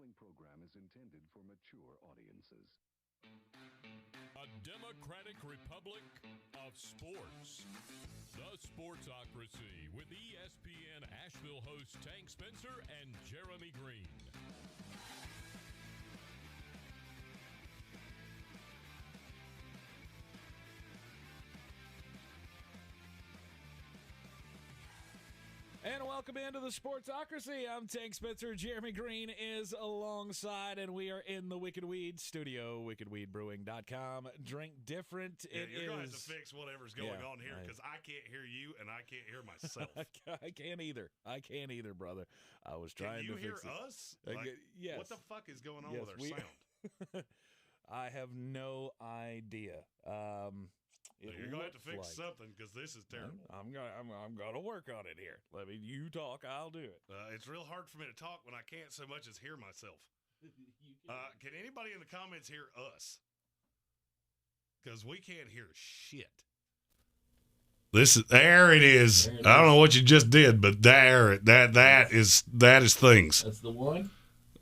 following program is intended for mature audiences. A democratic republic of sports. The Sportsocracy with ESPN Asheville hosts Tank Spencer and Jeremy Greene. And welcome into the Sportsocracy. I'm Tank Spencer. Jeremy Greene is alongside, and we are in the Wicked Weed studio, wickedweedbrewing.com. Drink different. Yeah, you're going to have to fix whatever's going on here because I can't hear you and I can't hear myself. I can't either, brother. I was trying to fix it. Can you hear us? Yes. What the fuck is going on with our sound? I have no idea. You're going to have to fix something because this is terrible. I'm gonna work on it here. You talk, I'll do it. It's real hard for me to talk when I can't so much as hear myself. Can anybody in the comments hear us? Because we can't hear shit. There it is. I don't know what you just did, but that is things. That's the one.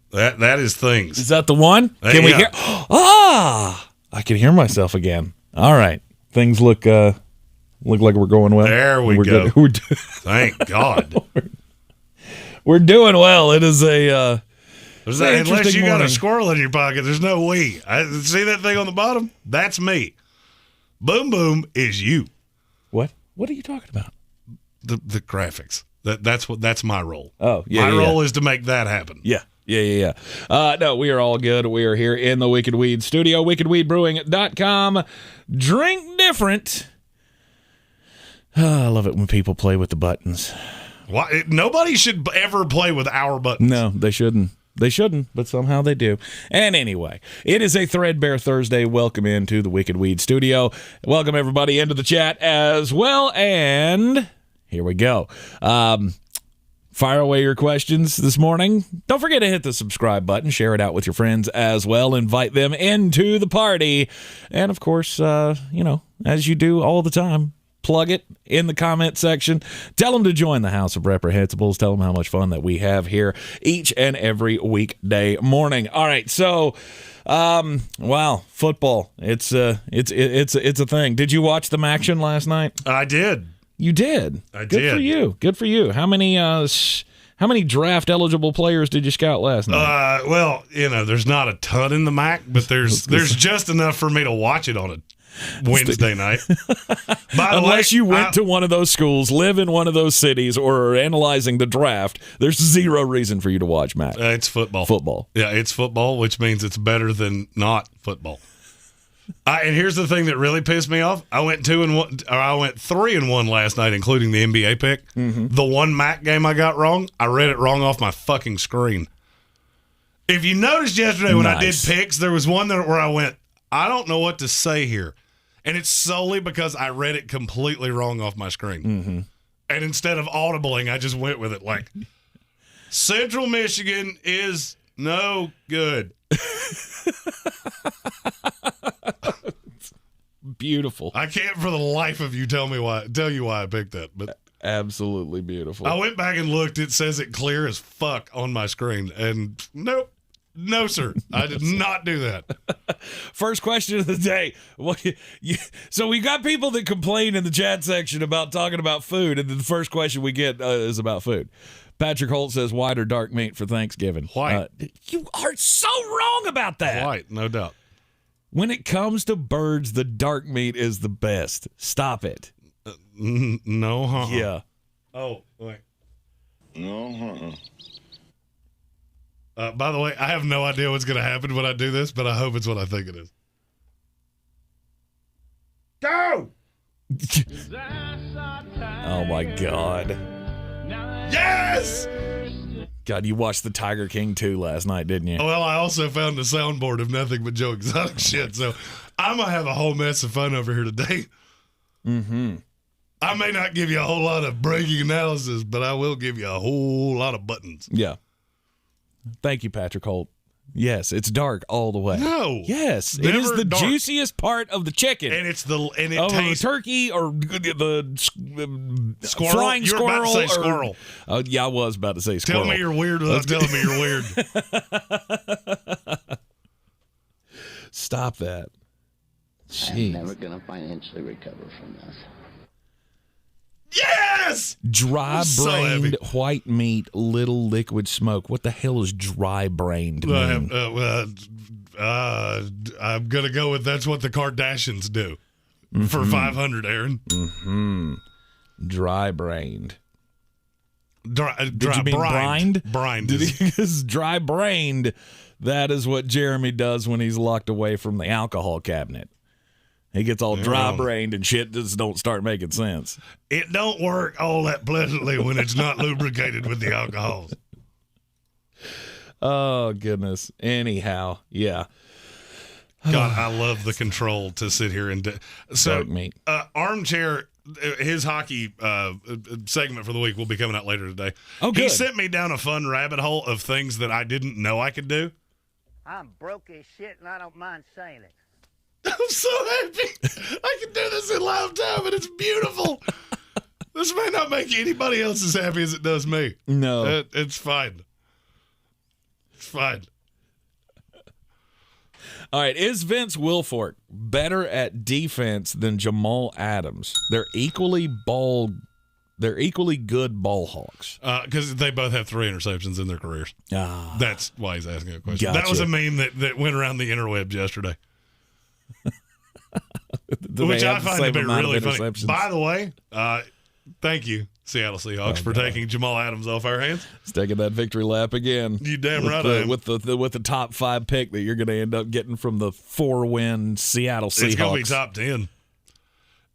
That is things. Is that the one? Can we hear? I can hear myself again. All right. Things look like we're going well. There we go. Thank God. We're doing well. It is a unless you morning. got a squirrel in your pocket, there's no we. See that thing on the bottom? That's me. Boom Boom is you. What? What are you talking about? The graphics. That's my role. Oh, yeah. My role is to make that happen. Yeah. No, we are all good. We are here in the Wicked Weed studio, wickedweedbrewing.com. Drink different. I love it when people play with the buttons. Why? Nobody should ever play with our buttons. No, they shouldn't. They shouldn't, but somehow they do. And anyway, it is a Threadbare Thursday. Welcome into the Wicked Weed studio. Welcome everybody into the chat as well. And here we go. Fire away your questions this morning. Don't forget to hit the subscribe button. Share it out with your friends as well. Invite them into the party. And, of course, as you do all the time, plug it in the comment section. Tell them to join the House of Reprehensibles. Tell them how much fun that we have here each and every weekday morning. All right, so, football. It's a thing. Did you watch the action last night? I did. You did. I did. Good for you. How many draft eligible players did you scout last night? There's not a ton in the MAC, but there's just enough for me to watch it on a Wednesday night. Unless you went to one of those schools, live in one of those cities, or are analyzing the draft, there's zero reason for you to watch MAC. It's football. Football. Yeah, it's football, which means it's better than not football. And here's the thing that really pissed me off. I went 3-1 last night, including the NBA pick. Mm-hmm. The one MAC game I got wrong, I read it wrong off my fucking screen. If you noticed yesterday when I did picks, there was one where I went, I don't know what to say here. And it's solely because I read it completely wrong off my screen. Mm-hmm. And instead of audibling, I just went with it like, Central Michigan is no good. Beautiful. I can't for the life of you tell you why I picked that, but absolutely beautiful. I went back and looked. It says it clear as fuck on my screen, and nope, no sir, I did not do that. First question of the day. So we got people that complain in the chat section about talking about food, and the first question we get is about food. Patrick Holt says white or dark meat for Thanksgiving. White. You are so wrong about that. White, no doubt. When it comes to birds, the dark meat is the best. Stop it. No, huh? Yeah. Oh, wait. No, by the way, I have no idea what's going to happen when I do this, but I hope it's what I think it is. Go! Oh, my God. Yes! God, you watched the Tiger King 2 last night, didn't you? Well, I also found a soundboard of nothing but Joe Exotic shit, so I'm going to have a whole mess of fun over here today. Mm-hmm. I may not give you a whole lot of breaking analysis, but I will give you a whole lot of buttons. Yeah. Thank you, Patrick Holt. Yes, it's dark all the way. No. Yes, it is the dark. juiciest part of the chicken. And it tastes the turkey or the squirrel. flying You're squirrel. about to say squirrel. Yeah, I was about to say squirrel. Tell me you're weird without telling me you're weird. Stop that. I'm never going to financially recover from this. Yes! Dry-brained white meat, little liquid smoke. What the hell is dry-brained mean? I'm going to go with that's what the Kardashians do for 500, Aaron. Mm-hmm. Dry-brained. Did you mean brined? Brined. Because dry-brained, that is what Jeremy does when he's locked away from the alcohol cabinet. He gets all dry-brained and shit just don't start making sense. It don't work all that pleasantly when it's not lubricated with the alcohols. Oh, goodness. Anyhow, yeah. God, I love the control to sit here and so meat. Armchair, his hockey segment for the week will be coming out later today. Oh, good. He sent me down a fun rabbit hole of things that I didn't know I could do. I'm broke as shit, and I don't mind saying it. I'm so happy. I can do this in live time, and it's beautiful. This may not make anybody else as happy as it does me. No. It's fine. It's fine. All right. Is Vince Wilfork better at defense than Jamal Adams? They're equally good ball hawks. Because they both have 3 interceptions in their careers. Ah, That's why he's asking a question. Gotcha. That was a meme that went around the interwebs yesterday. Which I find to be really funny. By the way, thank you, Seattle Seahawks, for taking Jamal Adams off our hands. It's taking that victory lap again. You damn right I am. With the top 5 pick that you're going to end up getting from the 4-win Seattle Seahawks. It's going to be top 10.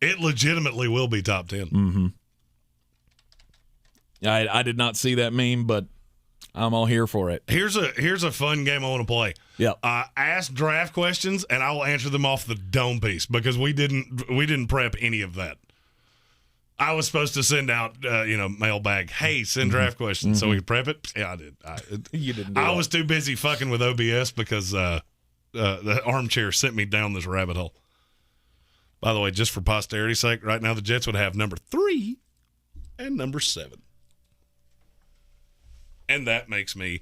It legitimately will be top 10. Mm-hmm. I did not see that meme, but I'm all here for it. Here's a fun game I want to play. Yep. Ask draft questions, and I will answer them off the dome piece because we didn't prep any of that. I was supposed to send out mailbag. Hey, send draft questions so we could prep it. Yeah, I did. You didn't. I was too busy fucking with OBS because the Armchair sent me down this rabbit hole. By the way, just for posterity's sake, right now the Jets would have number 3 and number 7. And that makes me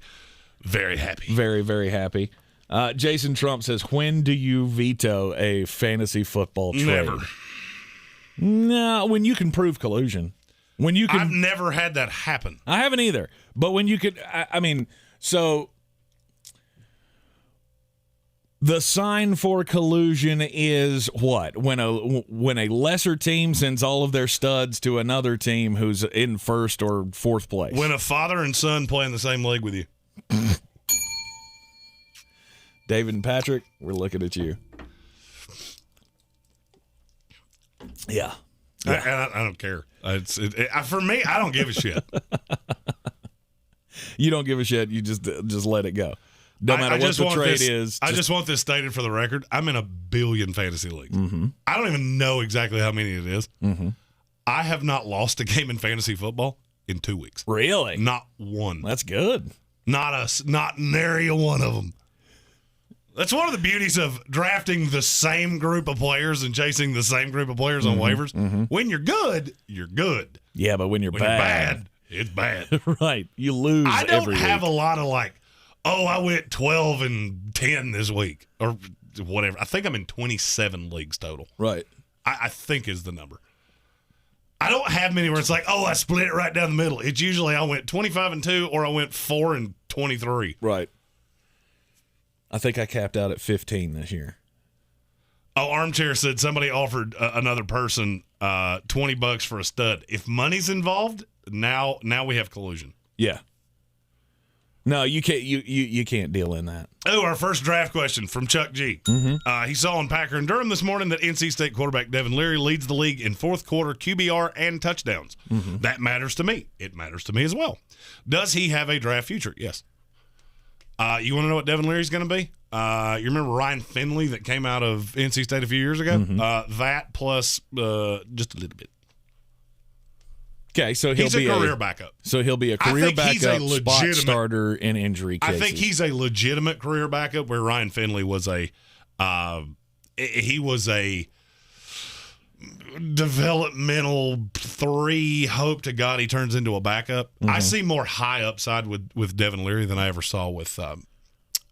very happy. Very, very happy. Jason Trump says, when do you veto a fantasy football trade? Never. No, when you can prove collusion. When you can. I've never had that happen. I haven't either. But when you could, so the sign for collusion is what? When a lesser team sends all of their studs to another team who's in first or fourth place. When a father and son play in the same league with you. David and Patrick, we're looking at you. Yeah. I don't care. For me, I don't give a shit. You don't give a shit. You just let it go. No matter what the trade is. I just want this stated for the record. I'm in a billion fantasy leagues. Mm-hmm. I don't even know exactly how many it is. Mm-hmm. I have not lost a game in fantasy football in 2 weeks. Really? Not one. That's good. Not nary a one of them. That's one of the beauties of drafting the same group of players and chasing the same group of players on waivers. Mm-hmm. When you're good, you're good. Yeah, but when you're bad, it's bad. Right. You lose I don't every have week. a lot of I went 12 and 10 this week or whatever. I think I'm in 27 leagues total. Right. I think is the number. I don't have many where it's I split it right down the middle. It's usually I went 25 and 2 or I went 4 and 23. Right. I think I capped out at 15 this year. Oh, Armchair said somebody offered another person $20 for a stud. If money's involved, now we have collusion. Yeah. No, you can't. You can't deal in that. Oh, our first draft question from Chuck G. Mm-hmm. He saw on Packer and Durham this morning that NC State quarterback Devin Leary leads the league in fourth quarter QBR and touchdowns. Mm-hmm. That matters to me. It matters to me as well. Does he have a draft future? Yes. You want to know what Devin Leary's going to be? You remember Ryan Finley that came out of NC State a few years ago? Mm-hmm. That plus just a little bit. Okay, so he's a career backup. So he'll be a career backup, spot starter in injury cases. I think he's a legitimate career backup, where Ryan Finley was he was a developmental 3. Hope to God he turns into a backup. I see more high upside with Devin Leary than I ever saw with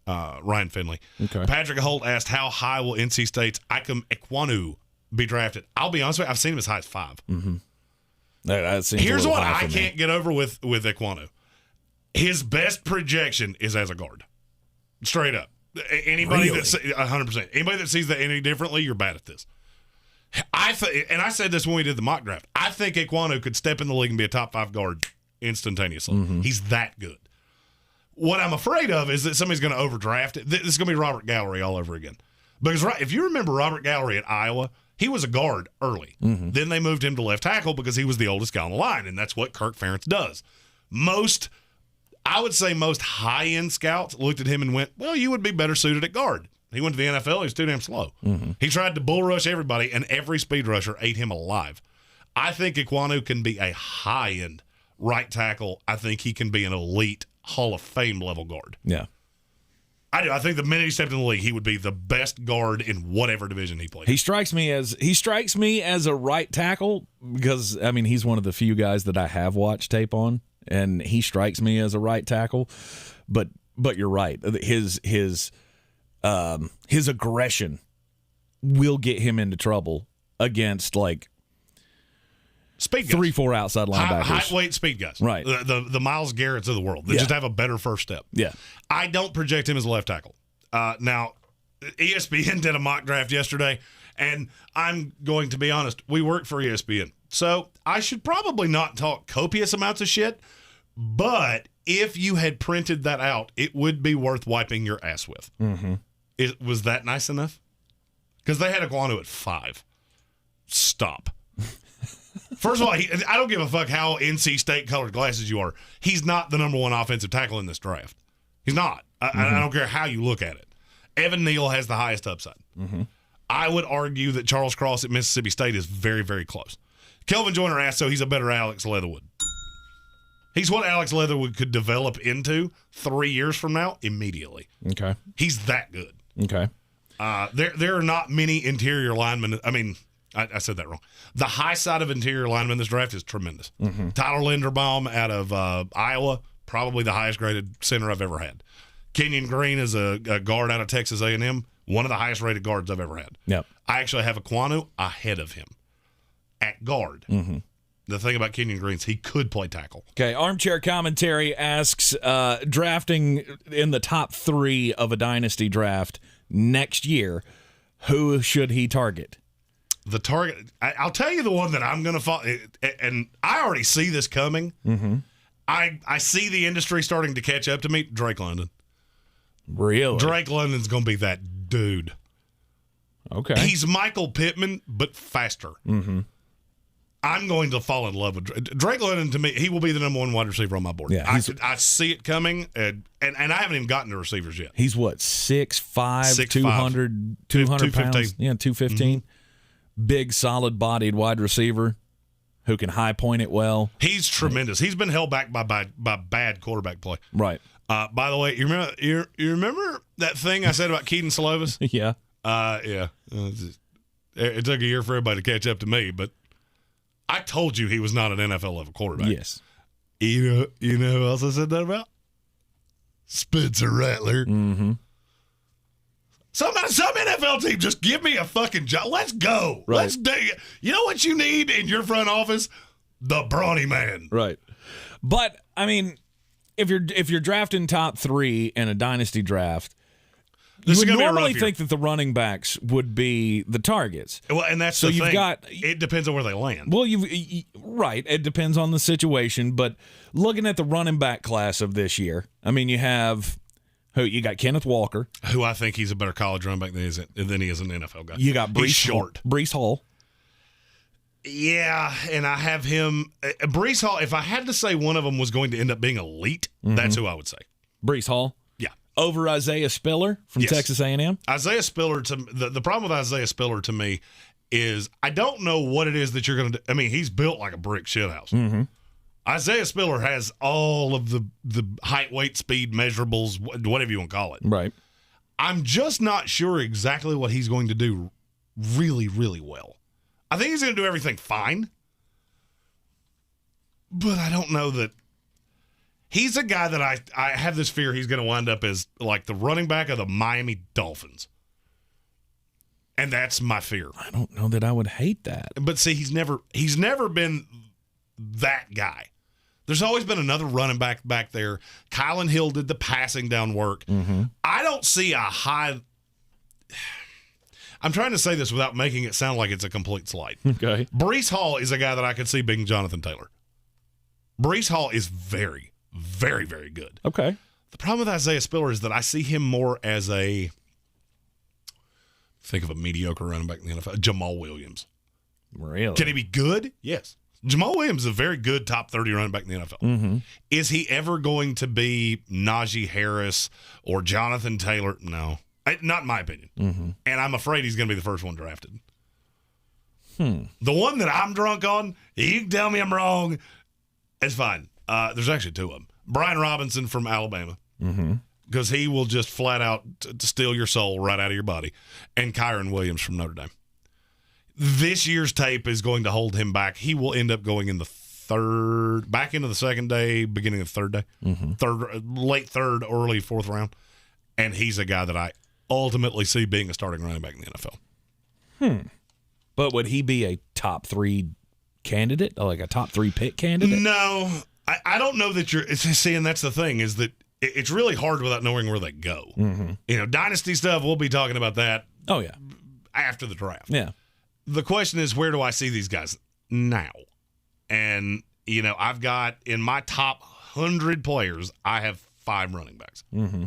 Ryan Finley. Okay. Patrick Holt asked, how high will NC State's Ikem Ekwonu be drafted? I'll be honest with you, I've seen him as high as 5. Mm-hmm. That seems Here's what I can't get over with Ekwonu. His best projection is as a guard. Straight up. Anybody Really? 100%. Anybody that sees that any differently, you're bad at this. And I said this when we did the mock draft. I think Ekwonu could step in the league and be a top 5 guard instantaneously. Mm-hmm. He's that good. What I'm afraid of is that somebody's going to overdraft it. This is going to be Robert Gallery all over again. Because if you remember Robert Gallery at Iowa, he was a guard early. Mm-hmm. Then they moved him to left tackle because he was the oldest guy on the line, and that's what Kirk Ferentz does. I would say most high-end scouts looked at him and went, well, you would be better suited at guard. He went to the NFL. He was too damn slow. Mm-hmm. He tried to bull rush everybody, and every speed rusher ate him alive. I think Ekwonu can be a high-end right tackle. I think he can be an elite Hall of Fame level guard. Yeah. I do. I think the minute he stepped in the league, he would be the best guard in whatever division he played. He strikes me as a right tackle because, I mean, he's one of the few guys that I have watched tape on, and he strikes me as a right tackle. But you're right. His aggression will get him into trouble against like speed guys. 3-4 outside linebackers. Height, weight, speed guys. Right. The Myles Garretts of the world. They just have a better first step. Yeah. I don't project him as a left tackle. Now, ESPN did a mock draft yesterday, and I'm going to be honest, we work for ESPN. So I should probably not talk copious amounts of shit, but if you had printed that out, it would be worth wiping your ass with. Mm-hmm. Was that nice enough? Because they had Ekwonu at 5. Stop. First of all, I don't give a fuck how NC State colored glasses you are. He's not the number 1 offensive tackle in this draft. He's not. I don't care how you look at it. Evan Neal has the highest upside. Mm-hmm. I would argue that Charles Cross at Mississippi State is very, very close. Kelvin Joyner asked, so he's a better Alex Leatherwood. He's what Alex Leatherwood could develop into 3 years from now immediately. Okay. He's that good. Okay. There are not many interior linemen. I mean, I said that wrong. The high side of interior linemen in this draft is tremendous. Mm-hmm. Tyler Linderbaum out of Iowa, probably the highest graded center I've ever had. Kenyon Greene is a guard out of Texas A&M, one of the highest rated guards I've ever had. Yep. I actually have Ekwonu ahead of him at guard. Mm-hmm. The thing about Kenyon Greene is he could play tackle. Okay, Armchair Commentary asks, drafting in the top 3 of a dynasty draft next year, who should he target? The target, I'll tell you the one that I'm going to follow, and I already see this coming. Mm-hmm. I see the industry starting to catch up to me. Drake London. Really? Drake London's going to be that dude. Okay. He's Michael Pittman, but faster. Mm-hmm. I'm going to fall in love with Drake London. To me, he will be the number 1 wide receiver on my board. Yeah, I see it coming, and I haven't even gotten to receivers yet. He's what, 6'5", 200 pounds? Yeah, 215. Mm-hmm. Big, solid-bodied wide receiver who can high point it well. He's tremendous. He's been held back by bad quarterback play. Right. By the way, you remember that thing I said about Keaton Slovis? Yeah. Yeah. It took a year for everybody to catch up to me, but I told you he was not an NFL level quarterback. Yes. You know who else I said that about? Spencer Rattler. Mm-hmm. Some NFL team, just give me a fucking job. Let's go. Right. Let's do it. You know what you need in your front office? The brawny man. Right. But I mean, if you're drafting top 3 in a dynasty draft, you would normally think that the running backs would be the targets. Well, and that's so the you've thing. got. It depends on where they land. Well, right. It depends on the situation. But looking at the running back class of this year, I mean, you got Kenneth Walker, who I think he's a better college running back than he is an NFL guy. You got Breece Hall. Yeah, and I have him. Breece Hall, if I had to say one of them was going to end up being elite, that's who I would say. Breece Hall? Yeah. Over Isaiah Spiller from Texas A&M? Isaiah Spiller, the problem with Isaiah Spiller to me is I don't know what it is that you're going to do. I mean, he's built like a brick shithouse. Mm-hmm. Isaiah Spiller has all of the height, weight, speed measurables, whatever you want to call it. Right. I'm just not sure exactly what he's going to do really, really well. I think he's going to do everything fine, but I don't know that he's a guy that I have this fear he's going to wind up as like the running back of the Miami Dolphins. And that's my fear. I don't know that I would hate that. But see, he's never been that guy. There's always been another running back there. Kylan Hill did the passing down work. Mm-hmm. I don't see a high. I'm trying to say this without making it sound like it's a complete slight. Okay. Breece Hall is a guy that I could see being Jonathan Taylor. Breece Hall is very, very, very good. Okay. The problem with Isaiah Spiller is that I see him more as think of a mediocre running back in the NFL, Jamal Williams. Really? Can he be good? Yes. Jamal Williams is a very good top 30 running back in the NFL. Mm-hmm. Is he ever going to be Najee Harris or Jonathan Taylor? No. Not in my opinion. Mm-hmm. And I'm afraid he's going to be the first one drafted. The one that I'm drunk on, you can tell me I'm wrong, it's fine. There's actually two of them. Brian Robinson from Alabama. Mm-hmm. Because he will just flat out to steal your soul right out of your body. And Kyron Williams from Notre Dame. This year's tape is going to hold him back. He will end up going in back into the second day, beginning of the third day. Mm-hmm. Late third, early fourth round. And he's a guy that I ultimately see being a starting running back in the NFL. But would he be a top 3 candidate, like a top 3 pick candidate? No. I don't know that you're seeing. That's the thing, is that it's really hard without knowing where they go. Mm-hmm. Dynasty stuff, we'll be talking about that Oh, yeah. after the draft. Yeah. The question is, where do I see these guys now? And, I've got in my top 100 players, I have 5 running backs. Mm-hmm.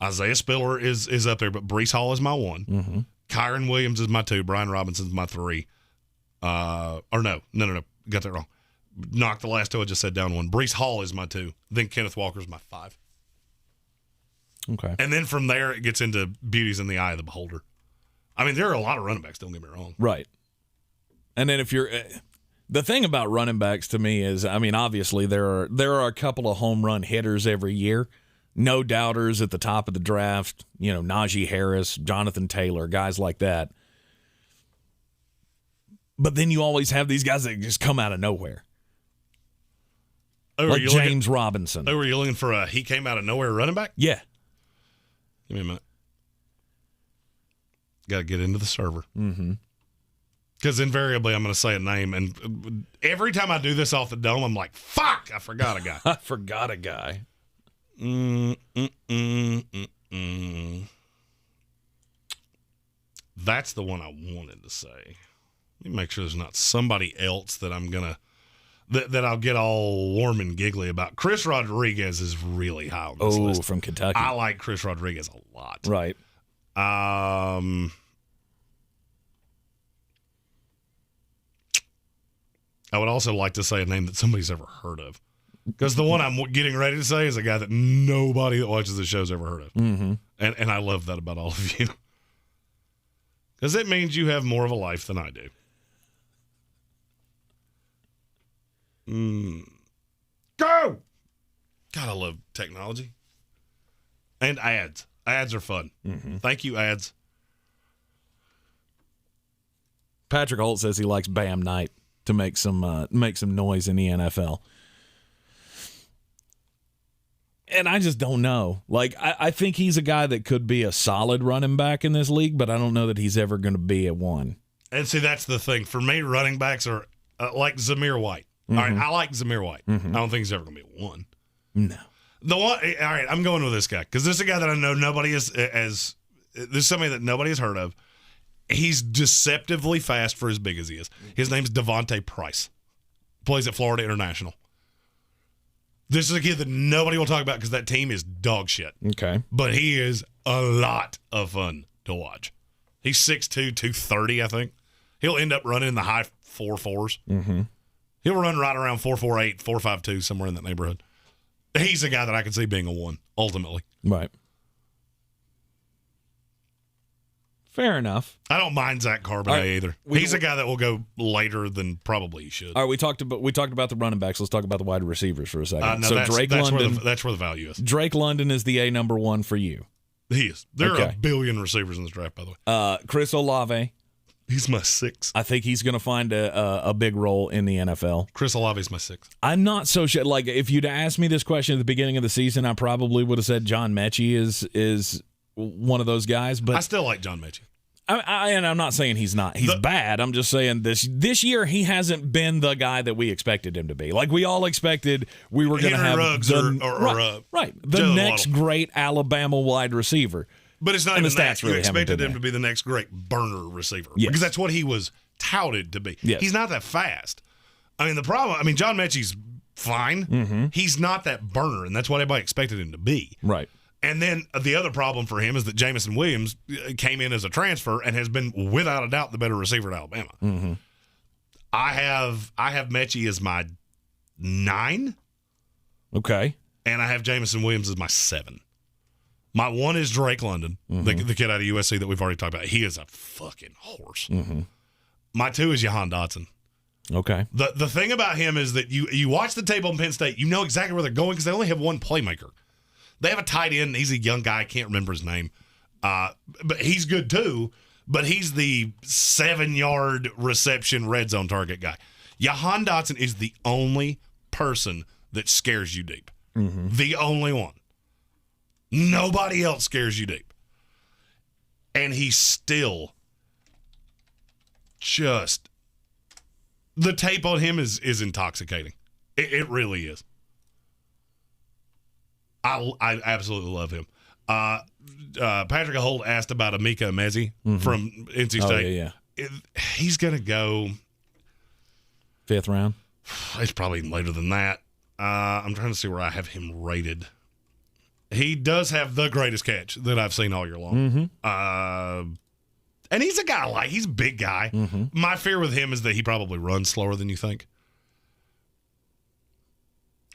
Isaiah Spiller is up there, but Breece Hall is my 1. Mm-hmm. Kyron Williams is my 2. Brian Robinson's my 3. No. Got that wrong. Knocked the last 2 I just said down 1. Breece Hall is my 2. Then Kenneth Walker's my 5. Okay. And then from there, it gets into beauties in the eye of the beholder. I mean, there are a lot of running backs, don't get me wrong. Right. And then if you're the thing about running backs to me is, I mean, obviously there are a couple of home run hitters every year. No doubters at the top of the draft, Najee Harris, Jonathan Taylor, guys like that. But then you always have these guys that just come out of nowhere. Like James Robinson. Oh, were you looking for he came out of nowhere running back? Yeah. Give me a minute. Got to get into the server. Mm-hmm. Because invariably I'm going to say a name, and every time I do this off the dome, I'm like, fuck, I forgot a guy. I forgot a guy. That's the one I wanted to say. Let me make sure there's not somebody else that I'm going to that I'll get all warm and giggly about. Chris Rodriguez is really high on this list. From Kentucky. I like Chris Rodriguez a lot. Right. I would also like to say a name that somebody's ever heard of. Because the one I'm getting ready to say is a guy that nobody that watches the show's ever heard of. Mm-hmm. And I love that about all of you. Because it means you have more of a life than I do. Go! God, I love technology. And ads. Ads are fun. Mm-hmm. Thank you, ads. Patrick Holt says he likes Bam Knight to make some noise in the NFL. And I just don't know. Like, I think he's a guy that could be a solid running back in this league, but I don't know that he's ever going to be a 1. And see, that's the thing. For me, running backs are like Zamir White. Mm-hmm. All right, I like Zamir White. Mm-hmm. I don't think he's ever going to be a 1. No. The one, all right, I'm going with this guy because this is a guy that I know nobody is this is somebody that nobody has heard of. He's deceptively fast for as big as he is. His name's Devontae Price. Plays at Florida International. This is a kid that nobody will talk about because that team is dog shit. Okay. But he is a lot of fun to watch. He's 6'2", 230, I think. He'll end up running in the high 4.4s. Mm-hmm. He'll run right around 4.48, 4.52, somewhere in that neighborhood. He's a guy that I can see being a 1, ultimately. Right. Fair enough. I don't mind Zach Carbonet either. He's a guy that will go later than probably he should. All right, we talked about the running backs. Let's talk about the wide receivers for a second. No, that's London. That's where the value is. Drake London is the number 1 for you. He is. There are a billion receivers in this draft, by the way. Chris Olave. He's my 6. I think he's going to find a big role in the NFL. Chris Olave's my 6. I'm not so sure. Like, if you'd asked me this question at the beginning of the season, I probably would have said John Mechie is one of those guys. But I still like John Mechie. And I'm not saying he's not. He's bad. I'm just saying this year he hasn't been the guy that we expected him to be. Like, we all expected we were going to have Ruggs the next Waddle. great Alabama wide receiver. But it's not And even the that. stats You really expected haven't him been to be the next great burner receiver. Yes. Because that's what he was touted to be. Yes. He's not that fast. I mean, John Mechie's fine. Mm-hmm. He's not that burner, and that's what everybody expected him to be. Right. And then the other problem for him is that Jamison Williams came in as a transfer and has been, without a doubt, the better receiver at Alabama. Mm-hmm. I have Mechie as my 9. Okay. And I have Jamison Williams as my 7. My 1 is Drake London, the kid out of USC that we've already talked about. He is a fucking horse. Mm-hmm. My 2 is Jahan Dotson. Okay. The thing about him is that you watch the tape on Penn State, you know exactly where they're going because they only have one playmaker. They have a tight end. He's a young guy. I can't remember his name. But he's good too. But he's the 7-yard reception red zone target guy. Jahan Dotson is the only person that scares you deep. Mm-hmm. The only one. Nobody else scares you deep. And he's still just... The tape on him is intoxicating. It really is. I absolutely love him. Patrick Holt asked about Emeka Emezi from NC State. Yeah. He's going to go 5th round. It's probably later than that. I'm trying to see where I have him rated. He does have the greatest catch that I've seen all year long. Mm-hmm. And he's a guy he's a big guy. Mm-hmm. My fear with him is that he probably runs slower than you think.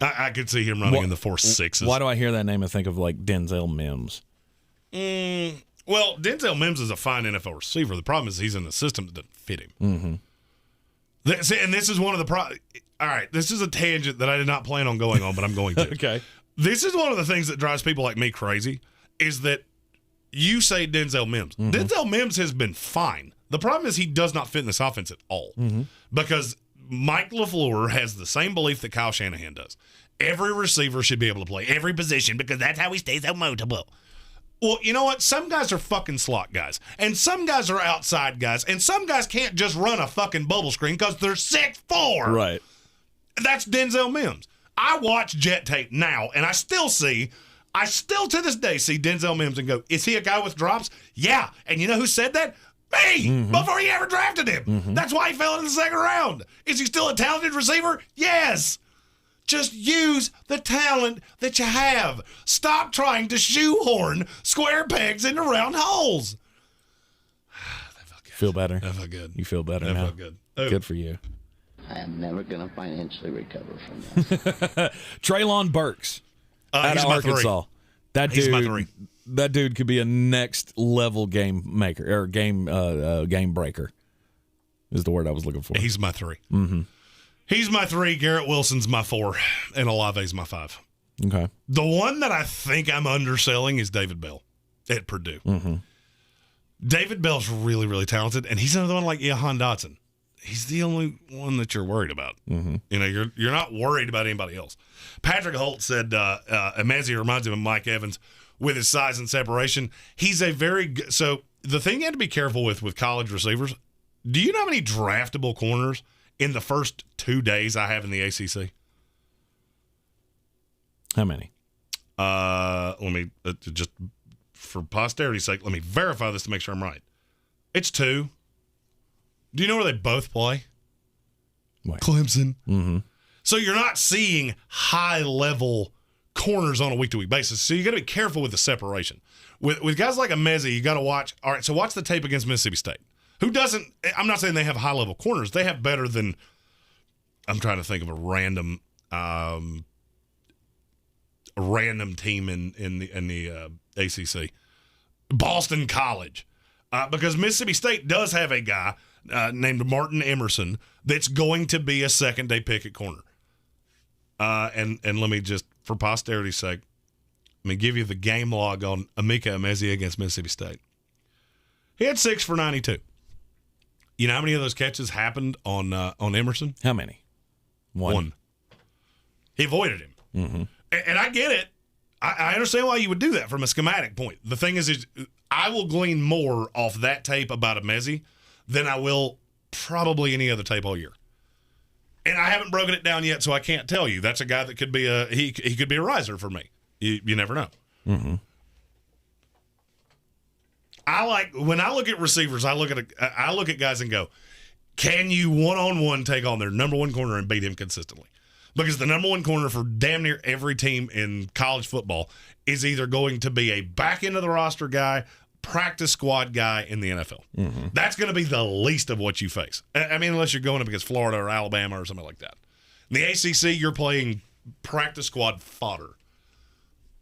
I could see him running in the 4.6s. Why do I hear that name and think of like Denzel Mims? Well, Denzel Mims is a fine NFL receiver. The problem is he's in a system that doesn't fit him. Mm-hmm. And this is one of the all right, this is a tangent that I did not plan on going on, but I'm going to. Okay. This is one of the things that drives people like me crazy is that you say Denzel Mims. Mm-hmm. Denzel Mims has been fine. The problem is he does not fit in this offense at all because Mike LaFleur has the same belief that Kyle Shanahan does. Every receiver should be able to play every position because that's how he stays out multiple. Well, you know what? Some guys are fucking slot guys, and some guys are outside guys, and some guys can't just run a fucking bubble screen because they're 6'4". Right. That's Denzel Mims. I watch jet tape now, and I still to this day see Denzel Mims and go, is he a guy with drops? Yeah. And you know who said that? Me, before he ever drafted him. That's why he fell in the 2nd round. Is he still a talented receiver? Yes. Just use the talent that you have. Stop trying to shoehorn square pegs into round holes. That felt good. Feel better? That felt good. You feel better that now? Felt good. Oh. Good for you. I am never going to financially recover from this. Treylon Burks out he's of my Arkansas. 3. He's my 3. That dude could be a next level game maker or game breaker. Is the word I was looking for. He's my 3. Mm-hmm. He's my 3. Garrett Wilson's my 4, and Olave's my 5. Okay. The one that I think I'm underselling is David Bell at Purdue. Mm-hmm. David Bell's really, really talented, and he's another one like Jahan Dotson. He's the only one that you're worried about. Mm-hmm. You know, you're not worried about anybody else. Patrick Holt said Emezi reminds him of Mike Evans with his size and separation. He's a very good. So the thing you have to be careful with college receivers. Do you know how many draftable corners in the first 2 days I have in the ACC? How many? Let me just for posterity's sake, let me verify this to make sure I'm right. It's 2. Do you know where they both play? What? Clemson. Mm-hmm. So you're not seeing high-level corners on a week-to-week basis. So you got to be careful with the separation. With guys like Emezi, you got to watch. All right, so watch the tape against Mississippi State. Who doesn't? I'm not saying they have high-level corners. They have better than. I'm trying to think of a random team in the ACC. Boston College. because Mississippi State does have a guy named Martin Emerson that's going to be a second-day pick at corner. And let me just, for posterity's sake, let me give you the game log on Emeka Emezie against Mississippi State. He had 6 for 92. You know how many of those catches happened on Emerson? How many? One. He avoided him. Mm-hmm. And I get it. I understand why you would do that from a schematic point. The thing is I will glean more off that tape about Emezie than I will probably any other tape all year. And I haven't broken it down yet, so I can't tell you. That's a guy that could be he could be a riser for me. You never know. Mm-hmm. When I look at receivers, I look at guys and go, can you one-on-one take on their number one corner and beat him consistently? Because the number one corner for damn near every team in college football is either going to be a back end of the roster guy, practice squad guy in the NFL. Mm-hmm. That's going to be the least of what you face. I mean, unless you're going up against Florida or Alabama or something like that. In the ACC, you're playing practice squad fodder,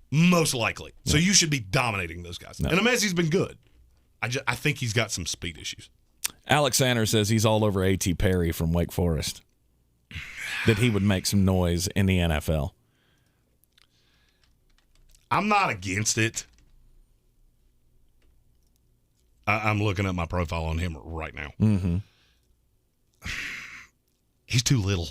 most likely. So you should be dominating those guys. No. And Emezie's been good. I think he's got some speed issues. Alex Sanders says he's all over A.T. Perry from Wake Forest, that he would make some noise in the NFL. I'm not against it. I'm looking at my profile on him right now. Mm-hmm. He's too little.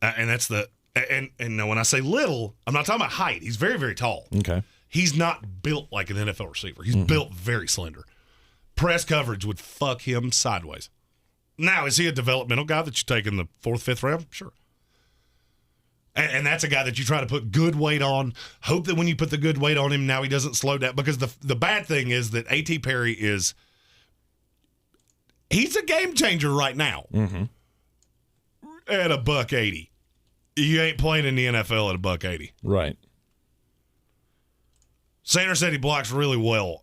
And that's and when I say little, I'm not talking about height. He's very, very tall. Okay. He's not built like an NFL receiver. He's built very slender. Press coverage would fuck him sideways. Now, is he a developmental guy that you take in the 4th, 5th round? Sure. And that's a guy that you try to put good weight on. Hope that when you put the good weight on him, now he doesn't slow down. Because the bad thing is that A.T. Perry he's a game changer right now. Mm-hmm. At $180. You ain't playing in the NFL at $180. Right. Sanders said he blocks really well.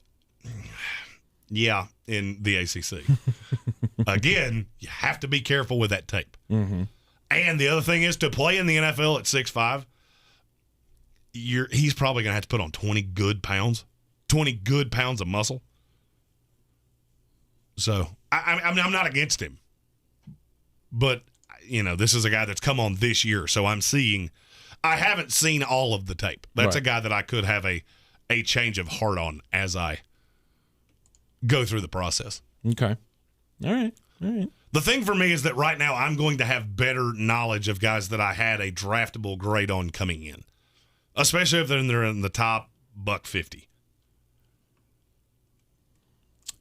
Yeah, in the ACC. Again, you have to be careful with that tape. Mm-hmm. And the other thing is, to play in the NFL at 6'5", he's probably going to have to put on 20 good pounds of muscle. So, I'm not against him. But, this is a guy that's come on this year, so I haven't seen all of the tape. That's right. A guy that I could have a change of heart on as I go through the process. Okay. All right. The thing for me is that right now I'm going to have better knowledge of guys that I had a draftable grade on coming in, especially if they're in the top $150.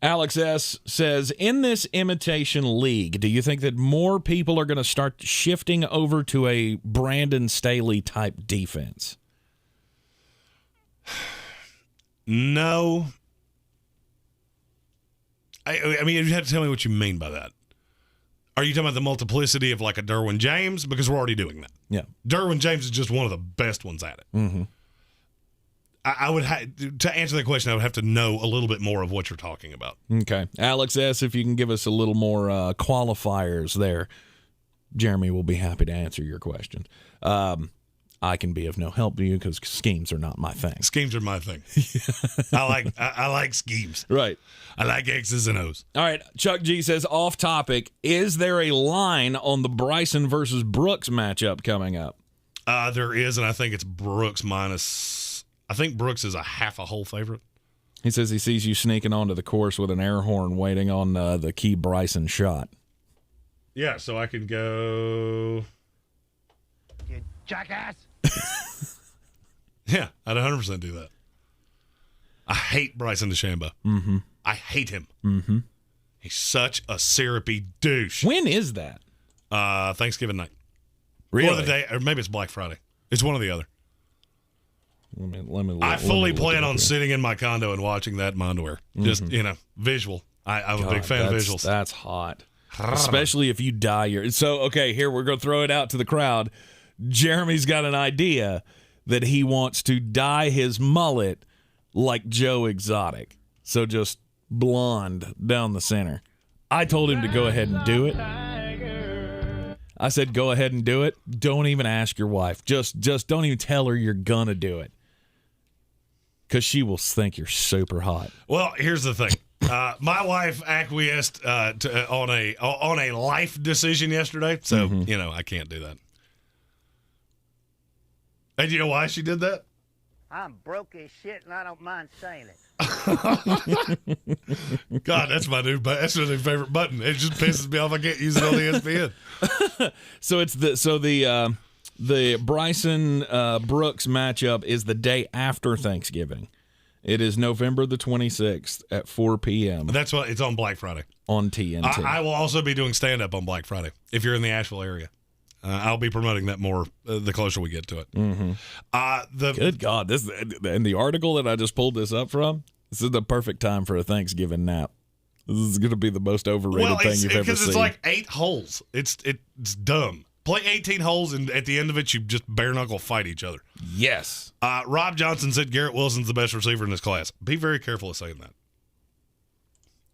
Alex S. says, in this imitation league, do you think that more people are going to start shifting over to a Brandon Staley type defense? No. I mean, you have to tell me what you mean by that. Are you talking about the multiplicity of like a Derwin James? Because we're already doing that. Yeah. Derwin James is just one of the best ones at it. Mm-hmm. I would to answer that question, I would have to know a little bit more of what you're talking about. Okay. Alex S., if you can give us a little more qualifiers there, Jeremy will be happy to answer your question. I can be of no help to you because schemes are not my thing. Schemes are my thing. I like schemes. Right. I like X's and O's. All right. Chuck G says, off topic, is there a line on the Bryson versus Brooks matchup coming up? There is, and I think it's Brooks minus. I think Brooks is a half a whole favorite. He says he sees you sneaking onto the course with an air horn waiting on the key Bryson shot. Yeah, so I can go. You jackass. Yeah, I'd 100% do that. I hate Bryson DeChambeau. Mm-hmm. I hate him. Mm-hmm. He's such a syrupy douche. When is that? Thanksgiving night. Really? Or the day, or maybe it's Black Friday. It's one or the other. I fully plan on sitting in my condo and watching that in my underwear. Just, visual. I'm a big fan of visuals. That's hot. Especially if you dye your... So, okay, here, we're going to throw it out to the crowd. Jeremy's got an idea that he wants to dye his mullet like Joe Exotic. So just blonde down the center. I told him to go ahead and do it. I said, go ahead and do it. Don't even ask your wife. Just don't even tell her you're going to do it. Because she will think you're super hot. Well, here's the thing. My wife acquiesced on a life decision yesterday, so I can't do that. And you know why she did that? I'm broke as shit, and I don't mind saying it. God, that's my new favorite button. It just pisses me off. I can't use it on ESPN. So it's the Bryson Brooks matchup is the day after Thanksgiving. It is November the 26th at 4 p.m. That's what it's on Black Friday on TNT. I will also be doing stand up on Black Friday if you're in the Asheville area. I'll be promoting that more the closer we get to it. Good God, this in the article that I just pulled this up from. This is the perfect time for a Thanksgiving nap. This is going to be the most overrated thing you've ever seen. Because it's like 8 holes. It's dumb. Play 18 holes, and at the end of it, you just bare knuckle fight each other. Yes. Rob Johnson said Garrett Wilson's the best receiver in this class. Be very careful of saying that.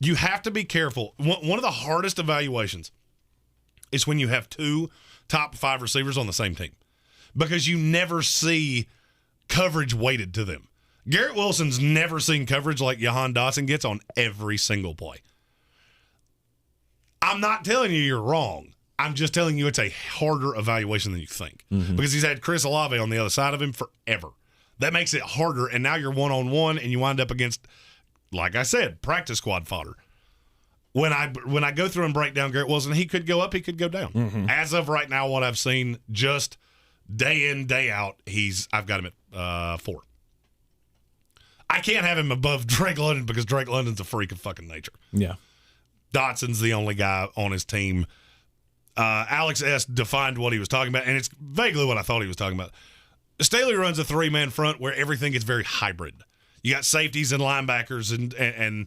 You have to be careful. One of the hardest evaluations is when you have 2 top 5 receivers on the same team, because you never see coverage weighted to them. Garrett Wilson's never seen coverage like Jahan Dotson gets on every single play. I'm not telling you you're wrong. I'm just telling you it's a harder evaluation than you think, because he's had Chris Olave on the other side of him forever. That makes it harder, and now you're one-on-one, and you wind up against, like I said, practice squad fodder. When I go through and break down Garrett Wilson, he could go up, he could go down. As of right now, what I've seen, just day in, day out, I've got him at 4. I can't have him above Drake London because Drake London's a freak of fucking nature. Yeah. Dotson's the only guy on his team. Alex S. defined what he was talking about, and it's vaguely what I thought he was talking about. Staley runs a 3-man front where everything is very hybrid. You got safeties and linebackers and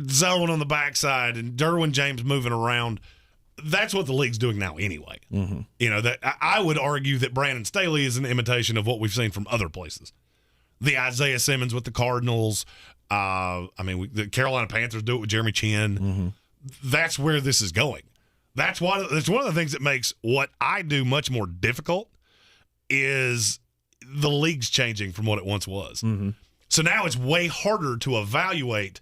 zone on the backside and Derwin James moving around. That's what the league's doing now anyway. That I would argue that Brandon Staley is an imitation of what we've seen from other places. The Isaiah Simmons with the Cardinals. The Carolina Panthers do it with Jeremy Chin. That's where this is going. That's one of the things that makes what I do much more difficult is the league's changing from what it once was. So now it's way harder to evaluate.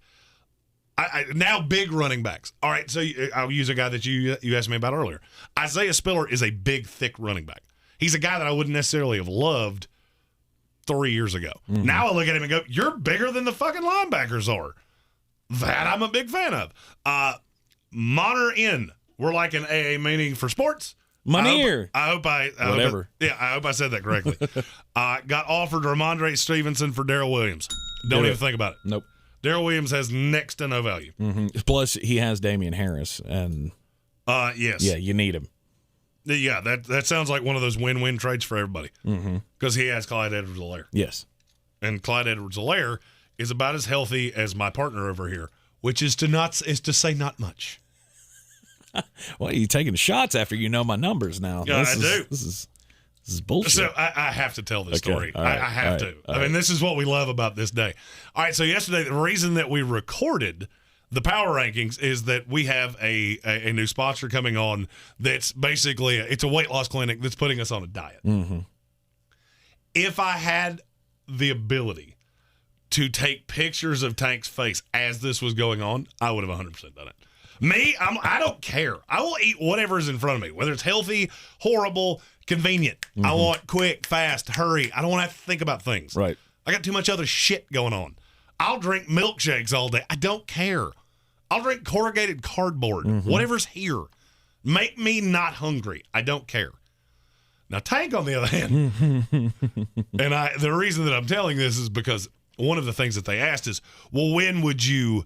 Now big running backs. All right, so I'll use a guy that you asked me about earlier. Isaiah Spiller is a big, thick running back. He's a guy that I wouldn't necessarily have loved 3 years ago. Now I look at him and go, you're bigger than the fucking linebackers are. That I'm a big fan of. Monitor in. We're like an AA meeting for sports. Moneer. I hope I said that correctly. Got offered Ramondre Stevenson for Darrell Williams. Don't even think about it. Nope. Darrell Williams has next to no value. Plus, he has Damian Harris, and yes, yeah, you need him. Yeah, that sounds like one of those win-win trades for everybody. Because he has Clyde Edwards-Helaire. Yes, and Clyde Edwards-Helaire is about as healthy as my partner over here, which is to say not much. Well, you're taking shots after you know my numbers now. Yeah, I do. This is bullshit. So I have to tell this story. All right, I have to. All I mean, this is what we love about this day. All right, so yesterday, the reason that we recorded the power rankings is that we have a new sponsor coming on that's basically it's a weight loss clinic that's putting us on a diet. If I had the ability to take pictures of Tank's face as this was going on, I would have 100% done it. Me, I don't care. I will eat whatever is in front of me, whether it's healthy, horrible, convenient. I want quick, fast, hurry. I don't want to have to think about things. Right. I got too much other shit going on. I'll drink milkshakes all day. I don't care. I'll drink corrugated cardboard, whatever's here. Make me not hungry. I don't care. Now, Tank, on the other hand, and the reason that I'm telling this is because one of the things that they asked is, well, when would you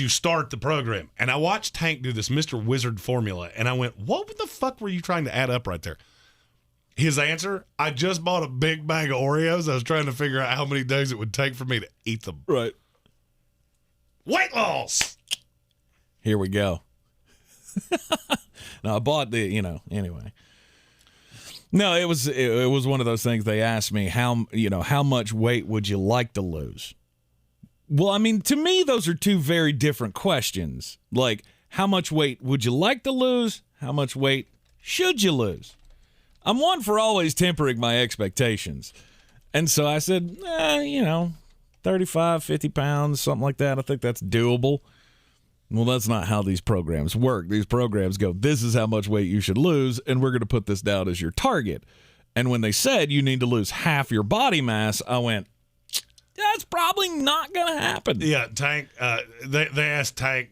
start the program? And I watched Tank do this Mr. Wizard formula, and I went, what the fuck were you trying to add up right there? His answer, I just bought a big bag of Oreos. I was trying to figure out how many days it would take for me to eat them. Right. Weight loss. Here we go. Now, I bought anyway. No, it was one of those things. They asked me how much weight would you like to lose? Well, I mean, to me, those are two very different questions. Like, how much weight would you like to lose? How much weight should you lose? I'm one for always tempering my expectations. And so I said, 35, 50 pounds, something like that. I think that's doable. Well, that's not how these programs work. These programs go, this is how much weight you should lose, and we're going to put this down as your target. And when they said you need to lose half your body mass, I went, that's probably not going to happen. Yeah, Tank, they asked Tank,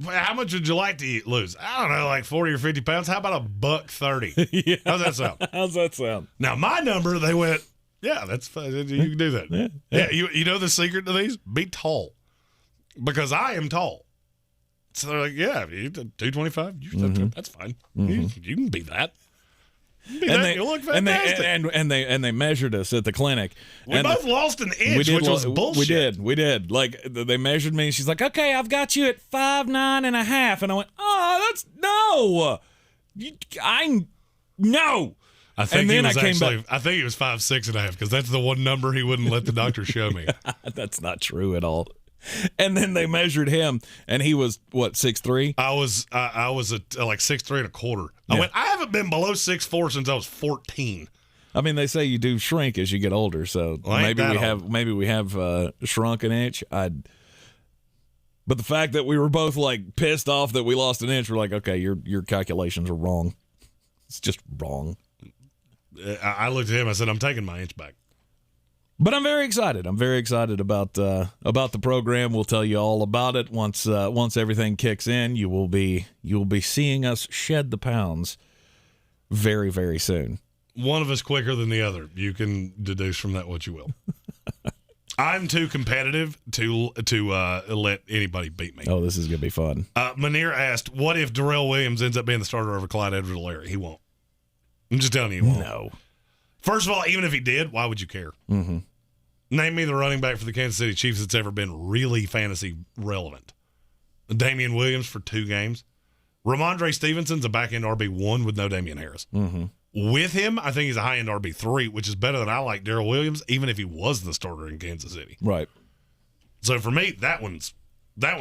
how much would you like to lose? I don't know, like 40 or 50 pounds. How about $130? Yeah. How's that sound? How's that sound? Now, my number, they went, yeah, that's fine. You can do that. Yeah. You know the secret to these? Be tall. Because I am tall. So they're like, yeah, 225, that's fine. You can be that. You look fantastic. And they measured us at the clinic. We both lost an inch, which was bullshit. We did. Like, they measured me, and she's like, okay, I've got you at 5'9.5", and I went, oh, that's no. No. I think he was I think he was 5'6.5", because that's the one number he wouldn't let the doctor show me. That's not true at all. And then they measured him, and he was, what, 6'3"? I was at like 6'3.25". I went, I haven't been below 6'4" since I was 14. I mean, they say you do shrink as you get older, so maybe we have shrunk an inch. But the fact that we were both like pissed off that we lost an inch, we're like, okay, your calculations are wrong. It's just wrong. I looked at him. I said, I'm taking my inch back. But I'm very excited. I'm very excited about the program. We'll tell you all about it once everything kicks in. You will be seeing us shed the pounds very, very soon. One of us quicker than the other. You can deduce from that what you will. I'm too competitive to let anybody beat me. Oh, this is gonna be fun. Manir asked, "What if Darrell Williams ends up being the starter over Clyde Edwards-Helaire?" He won't. I'm just telling you, he won't. No. First of all, even if he did, why would you care? Mm-hmm. Name me the running back for the Kansas City Chiefs that's ever been really fantasy relevant. Damian Williams for 2 games. Ramondre Stevenson's a back-end RB1 with no Damian Harris. Mm-hmm. With him, I think he's a high-end RB3, which is better than I like Darrell Williams, even if he was the starter in Kansas City. Right. So for me, that one's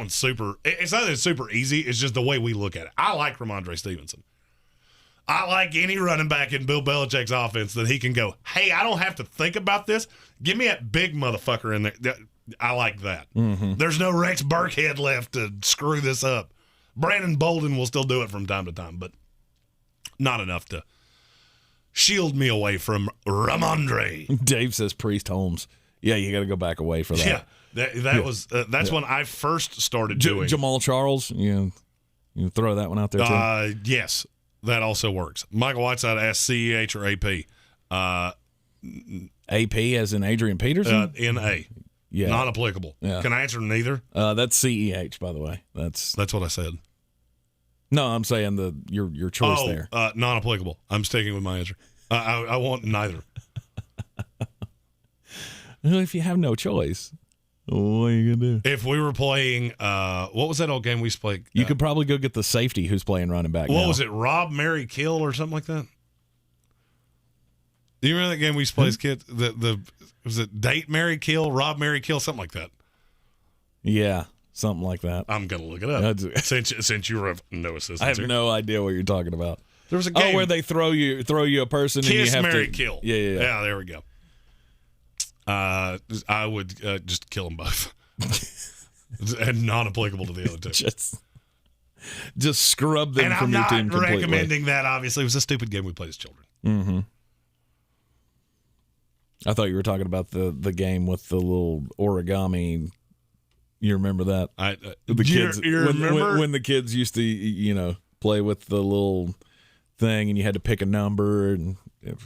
super. It's not that it's super easy. It's just the way we look at it. I like Ramondre Stevenson. I like any running back in Bill Belichick's offense that he can go, hey, I don't have to think about this. Give me that big motherfucker in there. I like that. Mm-hmm. There's no Rex Burkhead left to screw this up. Brandon Bolden will still do it from time to time, but not enough to shield me away from Ramondre. Dave says Priest Holmes. Yeah, you got to go back away for that. Yeah, that's when I first started doing Jamal Charles. You throw that one out there too. Yes. That also works. Michael Whiteside asked CEH or AP. AP as in Adrian Peterson? NA. Yeah. Not applicable. Yeah. Can I answer neither? That's CEH, by the way. That's what I said. No, I'm saying your choice there. Non applicable. I'm sticking with my answer. I want neither. Well, if you have no choice, what are you going to do? If we were playing, what was that old game we used to play? You could probably go get the safety who's playing running back. What was it? Rob, Marry, Kill or something like that? Do you remember that game we used to play as kids? Was it Date, Marry, Kill, Rob, Marry, Kill, something like that? Yeah, something like that. I'm going to look it up. since you were of no assistance. I have no idea what you're talking about. There was a game where they throw you a person Kiss, and you have Marry, to Kill. Yeah. Yeah, there we go. I would just kill them both. And non-applicable to the other two. Just scrub them from your team completely. And I'm not recommending that, obviously. It was a stupid game we played as children. Mm-hmm. I thought you were talking about the game with the little origami. You remember that? The kids. You remember? When the kids used to, play with the little thing and you had to pick a number and it was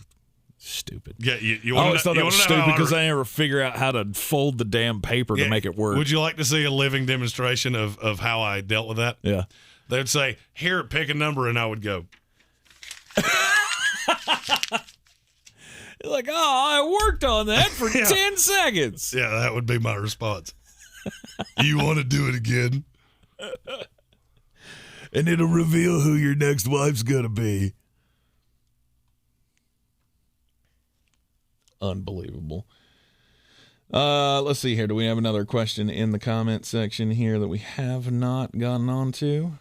stupid. Yeah, you I always thought that was stupid because I never figure out how to fold the damn paper to make it work. Would you like to see a living demonstration of how I dealt with that? Yeah. They'd say, here, pick a number, and I would go. You're like, I worked on that for 10 seconds. Yeah, that would be my response. You want to do it again? And it'll reveal who your next wife's going to be. Unbelievable. Let's see here. Do we have another question in the comment section here that we have not gotten on to?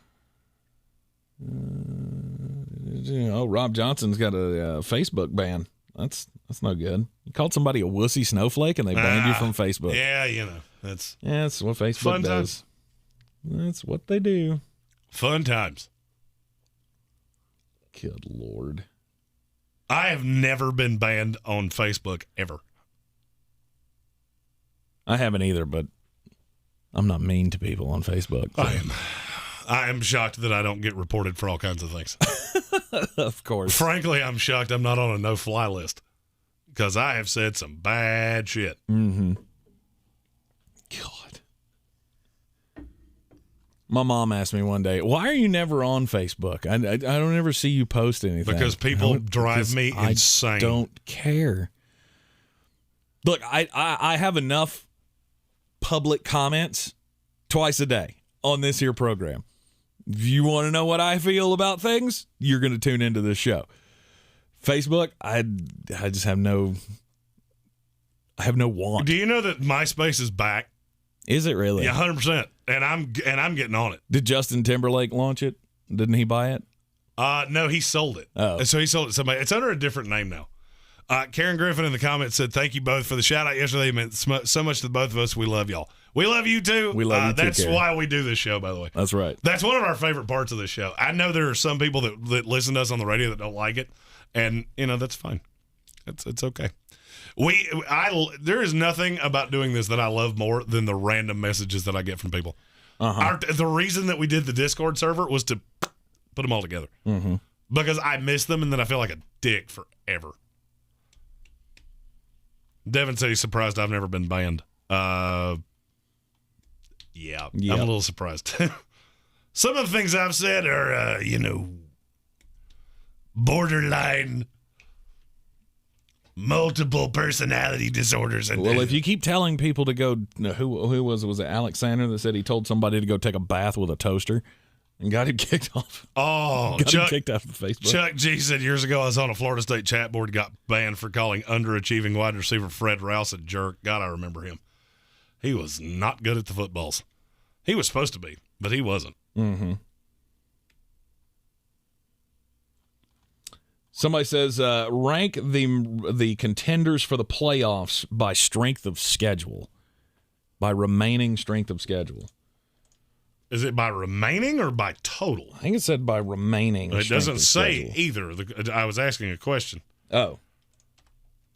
Rob Johnson's got a Facebook ban That's no good. You called somebody a wussy snowflake and they banned you from Facebook. Yeah, that's what Facebook fun does. That's what they do. Fun times. Good Lord. I have never been banned on Facebook ever. I haven't either, but I'm not mean to people on Facebook. So. I am shocked that I don't get reported for all kinds of things. Of course. Frankly, I'm shocked I'm not on a no-fly list because I have said some bad shit. Mm-hmm. God. My mom asked me one day, why are you never on Facebook? I don't ever see you post anything. Because people drive me insane. I don't care. Look, I have enough public comments twice a day on this here program. If you want to know what I feel about things, you're going to tune into this show. Facebook, I just have no want. Do you know that MySpace is back? Is it really? Yeah, 100%. And I'm getting on it. Did Justin Timberlake launch it? Didn't he buy it? No, he sold it. Oh. So he sold it to somebody. It's under a different name now. Karen Griffin in the comments said, thank you both for the shout out yesterday. It meant so much to the both of us. We love y'all. We love you too. We love you too. That's why we do this show, by the way. That's right. That's one of our favorite parts of this show. I know there are some people that listen to us on the radio that don't like it. And, that's fine. It's okay. There is nothing about doing this that I love more than the random messages that I get from people. Uh-huh. The reason that we did the Discord server was to put them all together. Mm-hmm. Because I miss them and then I feel like a dick forever. Devin said he's surprised I've never been banned. Yeah, I'm a little surprised. Some of the things I've said are, borderline multiple personality disorders. And well, if you keep telling people to go, who was it Alex Sander that said he told somebody to go take a bath with a toaster and got him kicked off? Oh, got him kicked off of Facebook. Chuck G said years ago I was on a Florida State chat board, got banned for calling underachieving wide receiver Fred Rouse a jerk. God, I remember him. He was not good at the footballs. He was supposed to be, but he wasn't. Mm-hmm. Somebody says, rank the contenders for the playoffs by strength of schedule, by remaining strength of schedule. Is it by remaining or by total? I think it said by remaining. It doesn't say schedule. either. I was asking a question. Oh.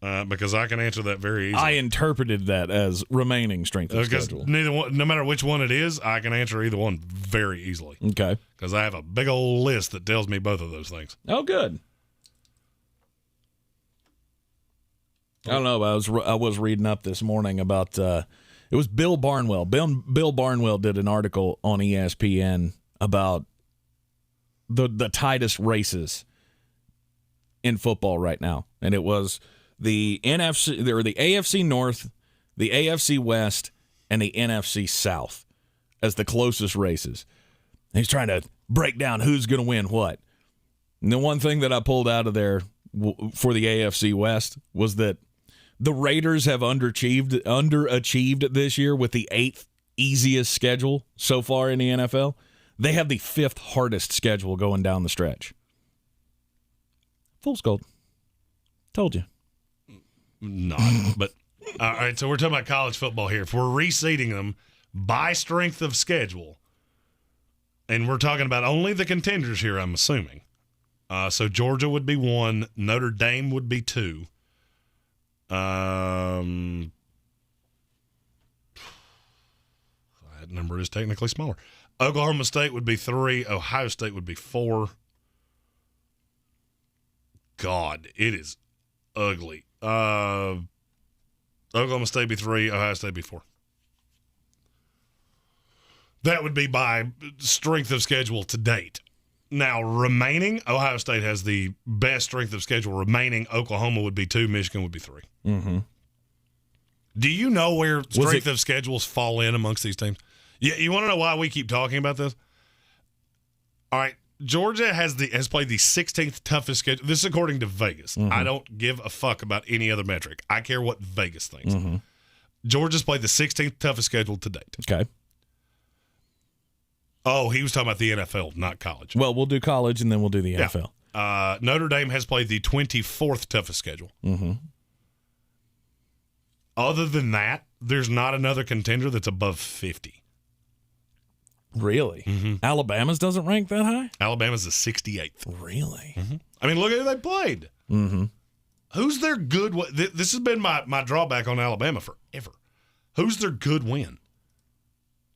Because I can answer that very easily. I interpreted that as remaining strength of schedule. Neither one, no matter which one it is, I can answer either one very easily. Okay. Because I have a big old list that tells me both of those things. Oh, good. I don't know. I was reading up this morning about it was Bill Barnwell. Bill Barnwell did an article on ESPN about the tightest races in football right now, and it was the NFC or the AFC North, the AFC West, and the NFC South as the closest races. And he's trying to break down who's going to win what. And the one thing that I pulled out of there for the AFC West was that the Raiders have underachieved this year with the 8th easiest schedule so far in the NFL. They have the 5th hardest schedule going down the stretch. Fool's gold. Told you. Not, but all right, so we're talking about college football here. If we're reseeding them by strength of schedule, and we're talking about only the contenders here, I'm assuming. So Georgia would be 1, Notre Dame would be 2. That number is technically smaller. Oklahoma State would be 3, Ohio State would be 4. God, it is ugly. Oklahoma State be 3, Ohio State be 4. That would be by strength of schedule to date. Now, remaining, Ohio State has the best strength of schedule. Remaining, Oklahoma would be 2, Michigan would be 3. Mm-hmm. Do you know where strength of schedules fall in amongst these teams? You want to know why we keep talking about this? All right, Georgia has played the 16th toughest schedule. This is according to Vegas. Mm-hmm. I don't give a fuck about any other metric. I care what Vegas thinks. Mm-hmm. Georgia's played the 16th toughest schedule to date. Okay. Oh, he was talking about the NFL, not college. Well, we'll do college and then we'll do the NFL. Notre Dame has played the 24th toughest schedule. Mm-hmm. Other than that, there's not another contender that's above 50. Really? Mm-hmm. Alabama's doesn't rank that high? Alabama's the 68th. Really? Mm-hmm. I mean, look at who they played. Mm-hmm. Who's their good – this has been my drawback on Alabama forever. Who's their good win?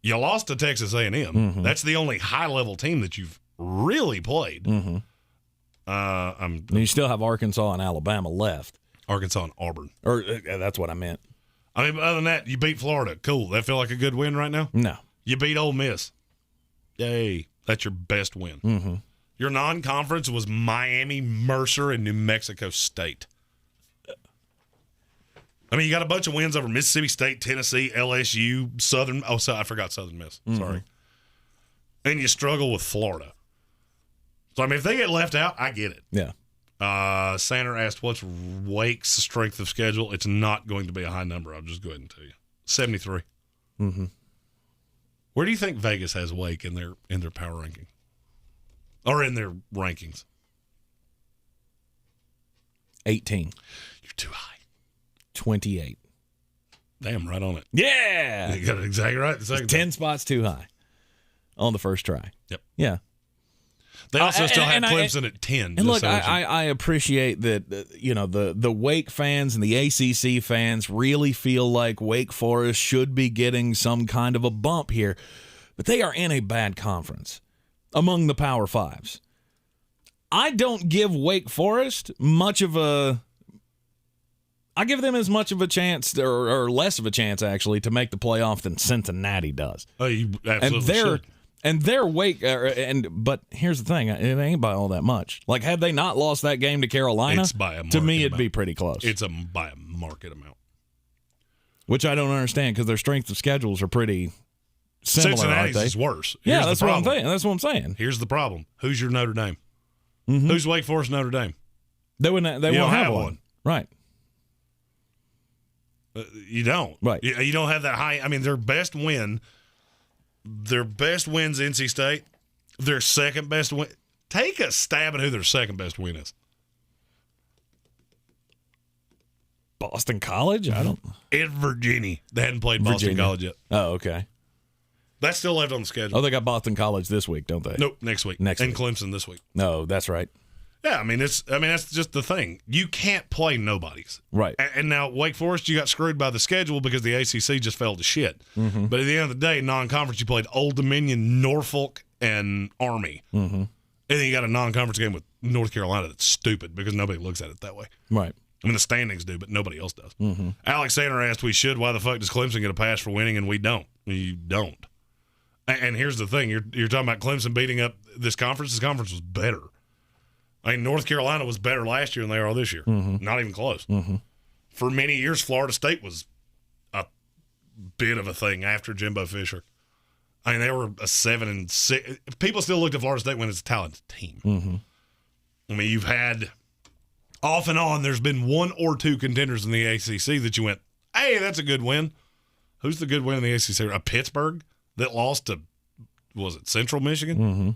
You lost to Texas A&M. Mm-hmm. That's the only high-level team that you've really played. Mm-hmm. And you still have Arkansas and Alabama left. Arkansas and Auburn. Or that's what I meant. I mean, other than that, you beat Florida. Cool. That feel like a good win right now? No. You beat Ole Miss. Yay. That's your best win. Mm-hmm. Your non-conference was Miami, Mercer, and New Mexico State. I mean, you got a bunch of wins over Mississippi State, Tennessee, LSU, Southern. Oh, I forgot Southern Miss. Mm-hmm. Sorry. And you struggle with Florida. So, I mean, if they get left out, I get it. Yeah. Sander asked, what's Wake's strength of schedule? It's not going to be a high number. I'll just go ahead and tell you. 73. Mm-hmm. Where do you think Vegas has Wake in their power ranking? Or in their rankings? 18. You're too high. 28. Damn, right on it. Yeah. You got it exactly right. The second 10 spots too high on the first try. Yep. Yeah. They also still have Clemson at 10. And look, I appreciate that, the Wake fans and the ACC fans really feel like Wake Forest should be getting some kind of a bump here. But they are in a bad conference among the Power Fives. I don't give Wake Forest much of a... I give them as much of a chance, or less of a chance, actually, to make the playoff than Cincinnati does. Oh, you absolutely should. And their Wake, but here's the thing, it ain't by all that much. Like, had they not lost that game to Carolina, it's by a to me it'd amount. be pretty close. It's by a market amount. Which I don't understand, because their strength of schedules are pretty similar, Cincinnati's aren't they? is worse. Yeah, that's what I'm saying. That's what I'm saying. Here's the problem. Who's your Notre Dame? Mm-hmm. Who's Wake Forest Notre Dame? They won't have one. Right. You don't. Right. You don't have that high. I mean, their best win's NC State. Their second best win. Take a stab at who their second best win is. Boston College? I don't. At Virginia. They hadn't played Boston College yet. Oh, okay. That's still left on the schedule. Oh, they got Boston College this week, don't they? Nope, next week. And Clemson this week. No, that's right. Yeah, I mean that's just the thing. You can't play nobodies. Right. And now Wake Forest, you got screwed by the schedule because the ACC just fell to shit. Mm-hmm. But at the end of the day, non-conference, you played Old Dominion, Norfolk, and Army. Mm-hmm. And then you got a non-conference game with North Carolina that's stupid because nobody looks at it that way. Right. I mean, the standings do, but nobody else does. Mm-hmm. Alexander asked, we should. Why the fuck does Clemson get a pass for winning and we don't? You don't. And here's the thing. You're talking about Clemson beating up this conference. This conference was better. I mean, North Carolina was better last year than they are this year. Mm-hmm. Not even close. Mm-hmm. For many years, Florida State was a bit of a thing after Jimbo Fisher. I mean, they were a 7-6. People still looked at Florida State when it's a talented team. Mm-hmm. I mean, you've had off and on, there's been one or two contenders in the ACC that you went, hey, that's a good win. Who's the good win in the ACC? A Pittsburgh that lost to, was it Central Michigan? Mm-hmm.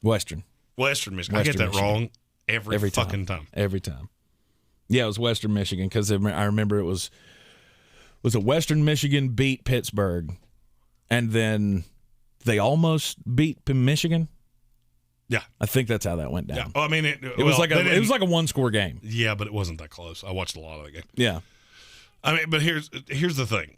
Western Michigan. I get that wrong every fucking time. Every time. Yeah, it was Western Michigan because I remember it was a Western Michigan beat Pittsburgh, and then they almost beat Michigan. Yeah, I think that's how that went down. Yeah, I mean it was like a one-score game. Yeah, but it wasn't that close. I watched a lot of that game. Yeah, I mean, but here's the thing.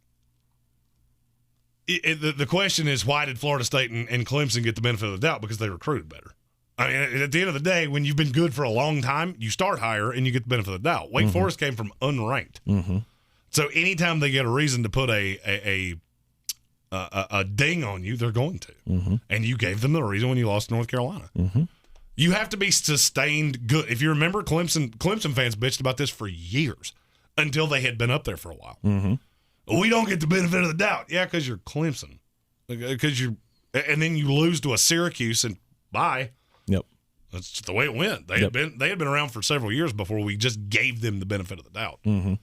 The question is, why did Florida State and Clemson get the benefit of the doubt? Because they recruited better. I mean, at the end of the day, when you've been good for a long time, you start higher and you get the benefit of the doubt. Wake Forest came from unranked. Mm-hmm. So anytime they get a reason to put a ding on you, they're going to. Mm-hmm. And you gave them the reason when you lost to North Carolina. Mm-hmm. You have to be sustained good. If you remember, Clemson fans bitched about this for years until they had been up there for a while. Mm-hmm. We don't get the benefit of the doubt. Yeah, because you're Clemson. And then you lose to a Syracuse and bye. Yep. That's just the way it went. They had been around for several years before we just gave them the benefit of the doubt. Mm-hmm.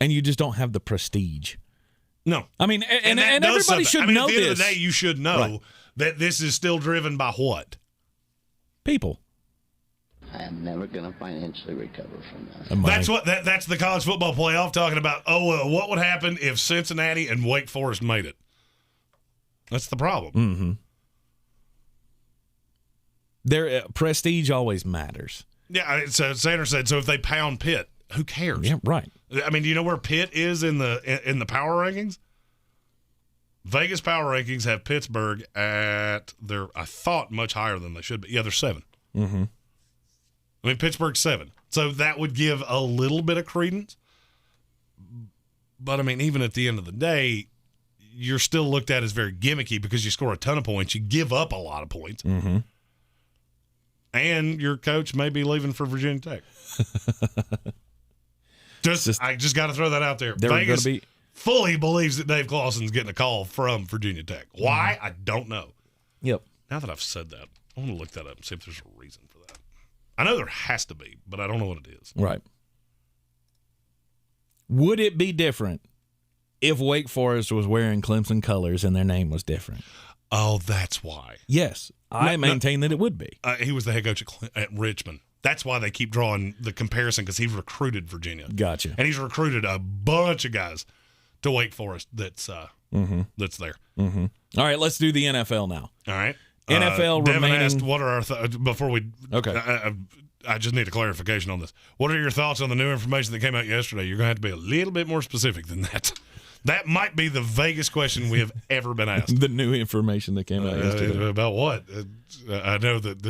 And you just don't have the prestige. No. I mean, and everybody should know this. At the end of the day, you should know that this is still driven by what? People. I am never going to financially recover from that. That's the college football playoff talking about, what would happen if Cincinnati and Wake Forest made it? That's the problem. Mm-hmm. Their prestige always matters. Yeah, so Sanders said, so if they pound Pitt, who cares? Yeah, right. I mean, do you know where Pitt is in the power rankings? Vegas power rankings have Pittsburgh at I thought much higher than they should be. Yeah, they're 7. Mm-hmm. I mean, Pittsburgh's 7. So that would give a little bit of credence. But, I mean, even at the end of the day, you're still looked at as very gimmicky because you score a ton of points. You give up a lot of points. Mm-hmm. And your coach may be leaving for Virginia Tech. I just got to throw that out there. Vegas fully believes that Dave Clawson's getting a call from Virginia Tech. Why? I don't know. Yep. Now that I've said that, I want to look that up and see if there's a reason for that. I know there has to be, but I don't know what it is. Right. Would it be different if Wake Forest was wearing Clemson colors and their name was different? Oh, that's why. Yes. I maintain that it would be. He was the head coach at Richmond. That's why they keep drawing the comparison, because he recruited Virginia. Gotcha. And he's recruited a bunch of guys to Wake Forest that's there. Mm-hmm. All right, let's do the NFL now. All right. NFL Devin remaining. asked, what are our before we Okay. I just need a clarification on this. What are your thoughts on the new information that came out yesterday? You're going to have to be a little bit more specific than that. That might be the vaguest question we have ever been asked. The new information that came out yesterday. About what? I know that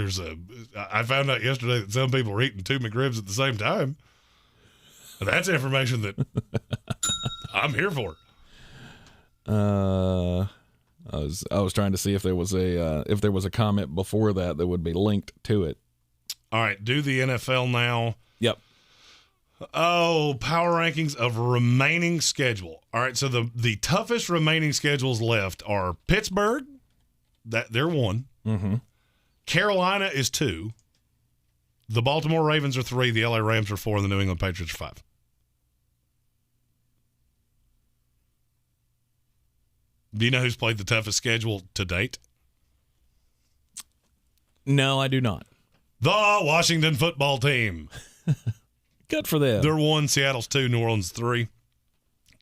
I found out yesterday that some people are eating 2 McRibs at the same time. That's information that I'm here for. I was trying to see if there was a comment before that would be linked to it. All right, do the NFL now. Yep. Oh, power rankings of remaining schedule. All right, so the toughest remaining schedules left are Pittsburgh, they're 1. Mm-hmm. Carolina is 2. The Baltimore Ravens are 3. The LA Rams are 4. And the New England Patriots are 5. Do you know who's played the toughest schedule to date? No, I do not. The Washington football team. Good for them. They're 1, Seattle's 2, New Orleans 3.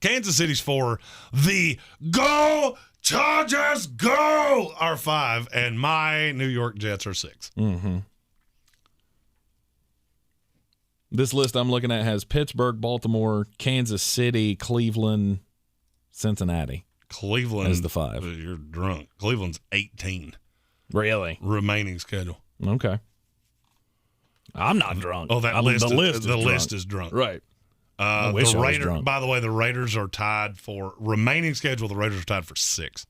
Kansas City's 4. The Go Chargers Go are 5. And my New York Jets are 6. Mm-hmm. This list I'm looking at has Pittsburgh, Baltimore, Kansas City, Cleveland, Cincinnati. Cleveland is the 5. You're drunk. Cleveland's 18. Really? Remaining schedule. Okay. I'm not drunk. Oh, the list is drunk. Right. I wish I was drunk. By the way, the Raiders are tied for remaining schedule. The Raiders are tied for 6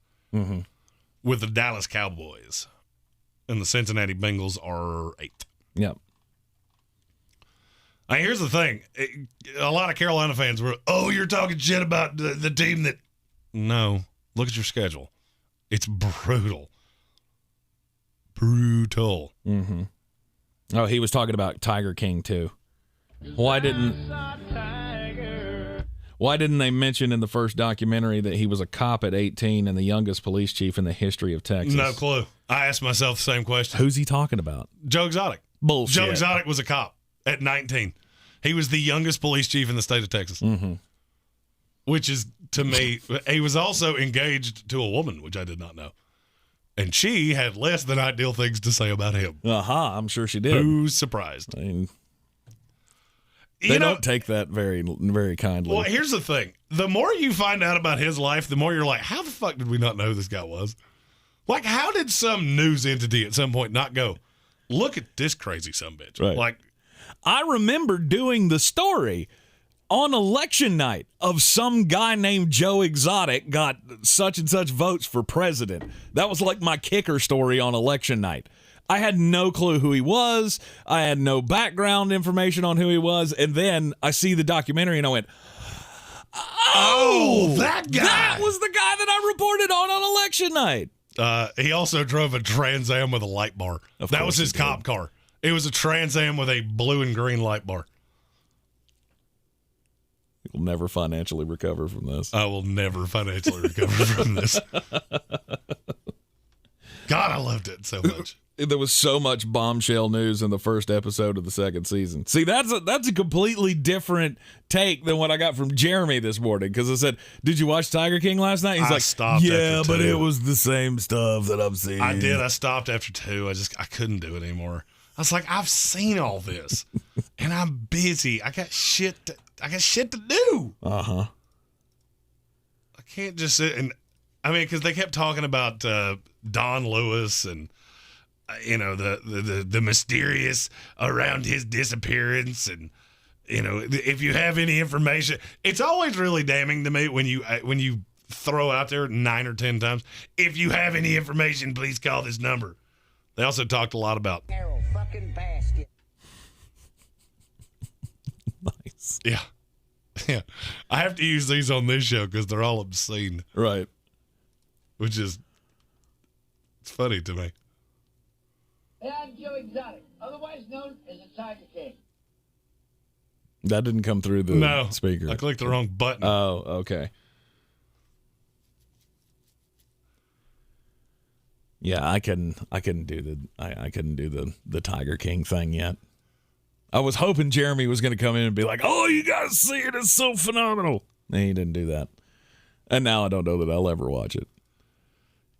with the Dallas Cowboys, and the Cincinnati Bengals are 8. Yep. Now, here's the thing: a lot of Carolina fans were, you're talking shit about the team that. No, look at your schedule. It's brutal. Mm-hmm. Oh, he was talking about Tiger King too. Why didn't they mention in the first documentary that he was a cop at 18 and the youngest police chief in the history of Texas? No clue. I asked myself the same question. Who's he talking about? Joe Exotic. Bullshit. Joe Exotic was a cop at 19. He was the youngest police chief in the state of Texas. Mm-hmm. Which is, to me, he was also engaged to a woman, which I did not know. And she had less than ideal things to say about him. I'm sure she did. Who's surprised? I mean, they don't take that very, very kindly. Well, here's the thing. The more you find out about his life, the more you're like, how the fuck did we not know who this guy was? Like, how did some news entity at some point not go, look at this crazy sumbitch? Right. Like, I remember doing the story on election night of some guy named Joe Exotic got such and such votes for president. That was like my kicker story on election night. I had no clue who he was. I had no background information on who he was. And then I see the documentary and I went, oh, that guy. That was the guy that I reported on election night. He also drove a Trans Am with a light bar. That was his cop car. It was a Trans Am with a blue and green light bar. You'll never financially recover from this. I will never financially recover from this. God, I loved it so much. there was so much bombshell news in the first episode of the second season. See, that's a completely different take than what I got from Jeremy this morning, because I said, "Did you watch Tiger King last night?" He's like, stopped "Yeah, after but 2. it was the same stuff that I've seen." I did. I stopped after 2. I couldn't do it anymore. I was like, I've seen all this, and I'm busy. I got shit to do. Uh-huh. I can't just sit and, because they kept talking about Don Lewis and the mysterious around his disappearance, and if you have any information, it's always really damning to me when you throw out there 9 or 10 times, if you have any information, please call this number. They also talked a lot about Arrow fucking basket. Nice. Yeah. I have to use these on this show because they're all obscene, Right. which is it's funny to me. Hey, I'm Joe Exotic, otherwise known as the Tiger King. That didn't come through the speaker. I clicked the wrong button. Oh, okay. Yeah, I couldn't do the Tiger King thing yet. I was hoping Jeremy was going to come in and be like, "Oh, you got to see it. It's so phenomenal." And he didn't do that. And now I don't know that I'll ever watch it.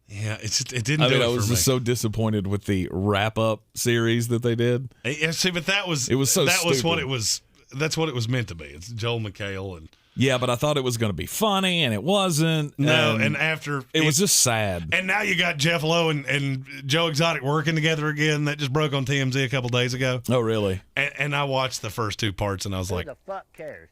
Yeah, it didn't do it I was for me. just so disappointed with the wrap-up series that they did. Yeah, see, but that was It was so that was what stupid. it was. That's what it was meant to be. It's Joel McHale and Yeah, but I thought it was going to be funny, and it wasn't. no, and after it was just sad. And now you got Jeff Lowe and Joe Exotic working together again. That just broke on TMZ a couple days ago. Oh, really? And I watched the first 2 parts, and I was Who like, the fuck cares?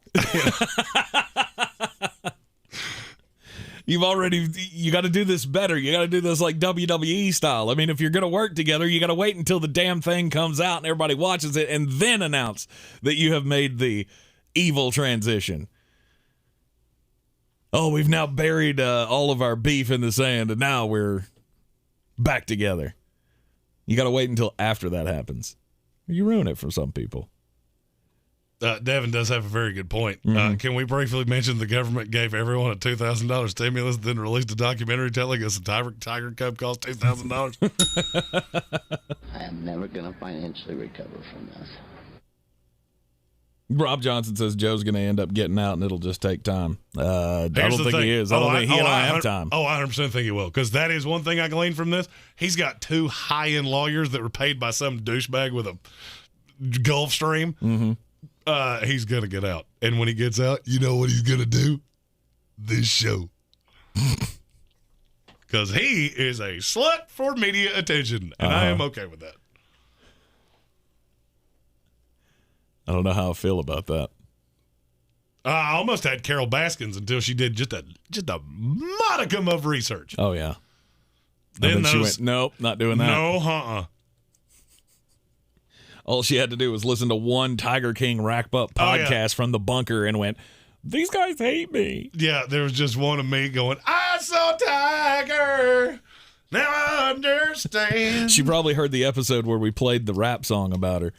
You got to do this better. You got to do this like WWE style. I mean, if you're going to work together, you got to wait until the damn thing comes out and everybody watches it and then announce that you have made the evil transition. Oh, we've now buried all of our beef in the sand and now we're back together. You got to wait until after that happens. You ruin it for some people. Devin does have a very good point. Mm-hmm. Can we briefly mention the government gave everyone a $2,000 stimulus, then released a documentary telling us a Tiger Cub cost $2,000? I am never going to financially recover from this. Rob Johnson says Joe's going to end up getting out and it'll just take time. I don't Here's the think thing. he is. I don't think he don't have time. Oh, I 100% think he will, because that is one thing I gleaned from this. He's got 2 high-end lawyers that were paid by some douchebag with a Gulfstream. Mm-hmm. He's going to get out. And when he gets out, you know what he's going to do? This show. Because he is a slut for media attention, and I am okay with that. I don't know how I feel about that. I almost had Carol Baskins until she did just a modicum of research. Oh, yeah. Then and then she went, nope, not doing that. No, All she had to do was listen to one Tiger King Rack Up podcast from the bunker and went, these guys hate me. Yeah, there was just one of me going, I saw Tiger. Now I understand. She probably heard the episode where we played the rap song about her.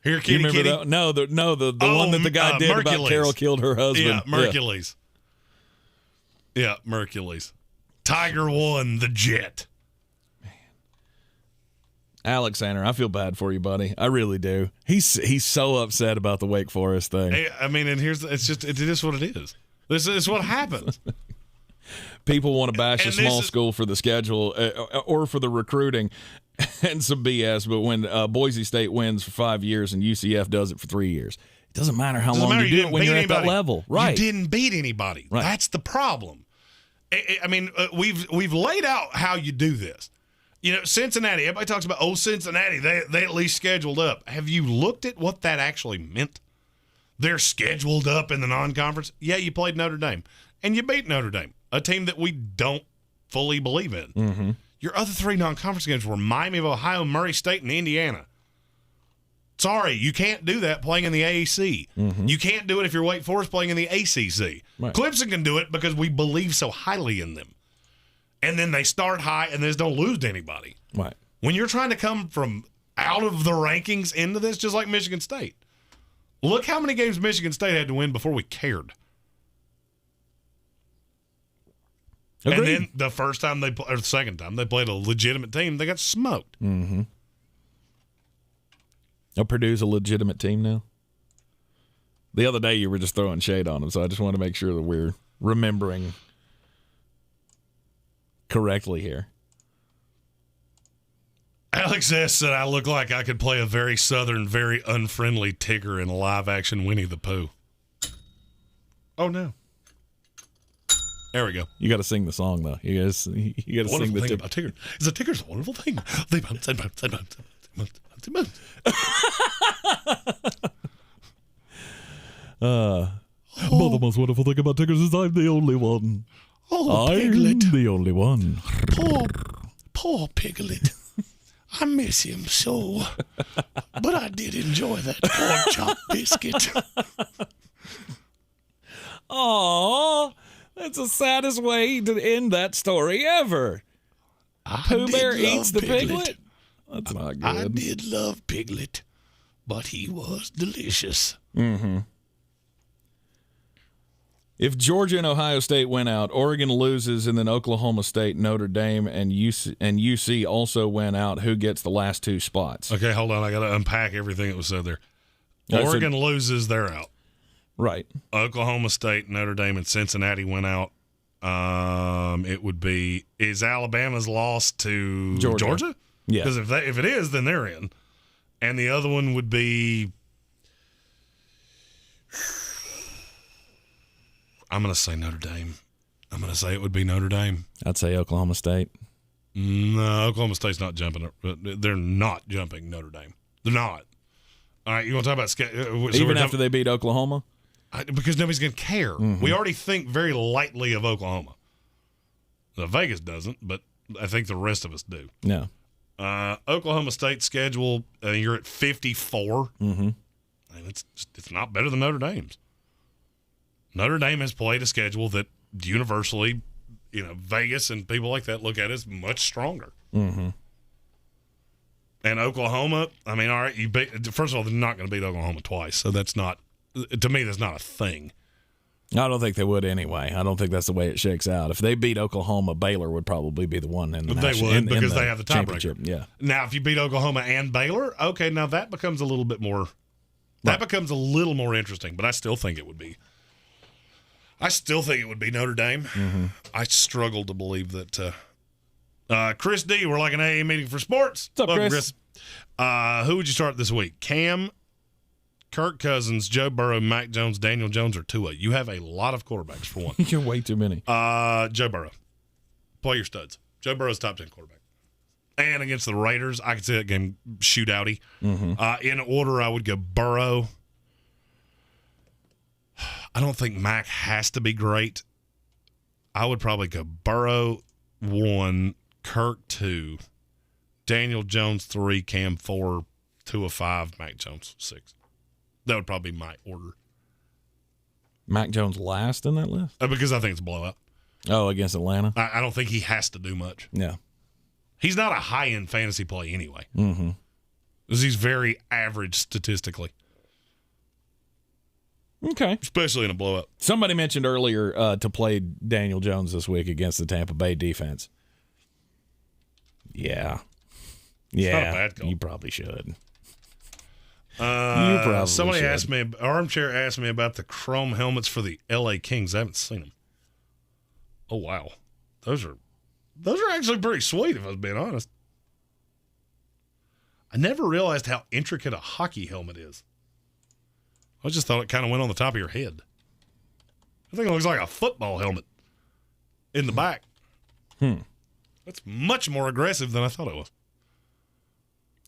Here, You kitty, remember kitty. that? No, the one that the guy did about Mercules. Carol killed her husband. Yeah, Mercules. Yeah, Mercules. Tiger won the jet. Alexander, I feel bad for you, buddy. I really do. He's so upset about the Wake Forest thing. Hey, I mean, and it is what it is. This is what happens. People want to bash a And small this is- school for the schedule or for the recruiting and some BS, but when Boise State wins for 5 years and UCF does it for 3 years, it doesn't matter how long you do it when you're at that level. Right. You didn't beat anybody. Right. That's the problem. I mean, we've laid out how you do this. You know, Cincinnati, everybody talks about, Cincinnati, they at least scheduled up. Have you looked at what that actually meant? They're scheduled up in the non-conference. Yeah, you played Notre Dame, and you beat Notre Dame, a team that we don't fully believe in. Mm-hmm. Your other 3 non-conference games were Miami of Ohio, Murray State, and Indiana. Sorry, you can't do that playing in the AAC. Mm-hmm. You can't do it if you're Wake Forest playing in the ACC. Right. Clemson can do it because we believe so highly in them. And then they start high and they just don't lose to anybody. Right. When you're trying to come from out of the rankings into this, just like Michigan State. Look how many games Michigan State had to win before we cared. Agreed. And then the first time or the second time they played a legitimate team, they got smoked. Mm-hmm. Oh, Purdue's a legitimate team now? The other day you were just throwing shade on them, so I just want to make sure that we're remembering correctly here. Alex S. said I look like I could play a very southern, very unfriendly Tigger in a live-action Winnie the Pooh. Oh, no. There we go. You got to sing the song, though. You got to sing the thing about Tigger is a Tigger's a wonderful thing. They bounce and bounce and bounce and bounce and bounce and bounce. But the most wonderful thing about Tiggers is I'm the only one. Oh, I'm Piglet. the only one. Poor Piglet. I miss him so. But I did enjoy that pork chop biscuit. Aw, that's the saddest way to end that story ever. Pooh Bear eats the piglet? That's not good. I did love Piglet, but he was delicious. Mm-hmm. If Georgia and Ohio State win out, Oregon loses, and then Oklahoma State, Notre Dame, and UC also win out, who gets the last two spots? Okay, hold on. I got to unpack everything that was said there. Right, Oregon loses, they're out. Right. Oklahoma State, Notre Dame, and Cincinnati went out. It would be, is Alabama's loss to Georgia? Yeah. Because if it is, then they're in. And the other one would be, I'm going to say Notre Dame. I'm going to say it would be Notre Dame. I'd say Oklahoma State. No, Oklahoma State's not jumping. They're not jumping Notre Dame. They're not. All right, you want to talk about even after they beat Oklahoma? Because nobody's going to care. Mm-hmm. We already think very lightly of Oklahoma. Now, Vegas doesn't, but I think the rest of us do. No. Oklahoma State's schedule, you're at 54. Mm-hmm. And it's not better than Notre Dame's. Notre Dame has played a schedule that universally, Vegas and people like that look at as much stronger. Mm-hmm. And Oklahoma, all right, first of all, they're not going to beat Oklahoma twice, so that's not, to me, that's not a thing. I don't think they would anyway. I don't think that's the way it shakes out. If they beat Oklahoma, Baylor would probably be the one in the because they have the tiebreaker. Yeah. Now, if you beat Oklahoma and Baylor, okay, now that becomes a little bit more. That becomes a little more interesting. But I still think it would be. Notre Dame. Mm-hmm. I struggle to believe that. Chris D, we're like an AA meeting for sports. What's up, Chris? Who would you start this week? Cam, Kirk Cousins, Joe Burrow, Mac Jones, Daniel Jones, or Tua? You have a lot of quarterbacks for one. You're way too many. Joe Burrow. Play your studs. Joe Burrow's top 10 quarterback. And against the Raiders, I could see that game shootouty. Mm-hmm. In order, I would go Burrow. I don't think Mac has to be great. I would probably go Burrow 1, Kirk 2, Daniel Jones 3, Cam 4, Tua 5, Mac Jones 6. That would probably be my order. Mac Jones last in that list? Because I think it's a blowout. Oh, against Atlanta? I don't think he has to do much. Yeah. He's not a high-end fantasy play anyway. Mm-hmm. Because he's very average statistically. Okay. Especially in a blowout. Somebody mentioned earlier to play Daniel Jones this week against the Tampa Bay defense. Yeah. It's not a bad call. You probably should. Somebody asked me, Armchair asked me about the chrome helmets for the LA Kings. I haven't seen them. Oh, wow. Those are actually pretty sweet, if I was being honest. I never realized how intricate a hockey helmet is. I just thought it kind of went on the top of your head. I think it looks like a football helmet in the back. That's much more aggressive than I thought it was.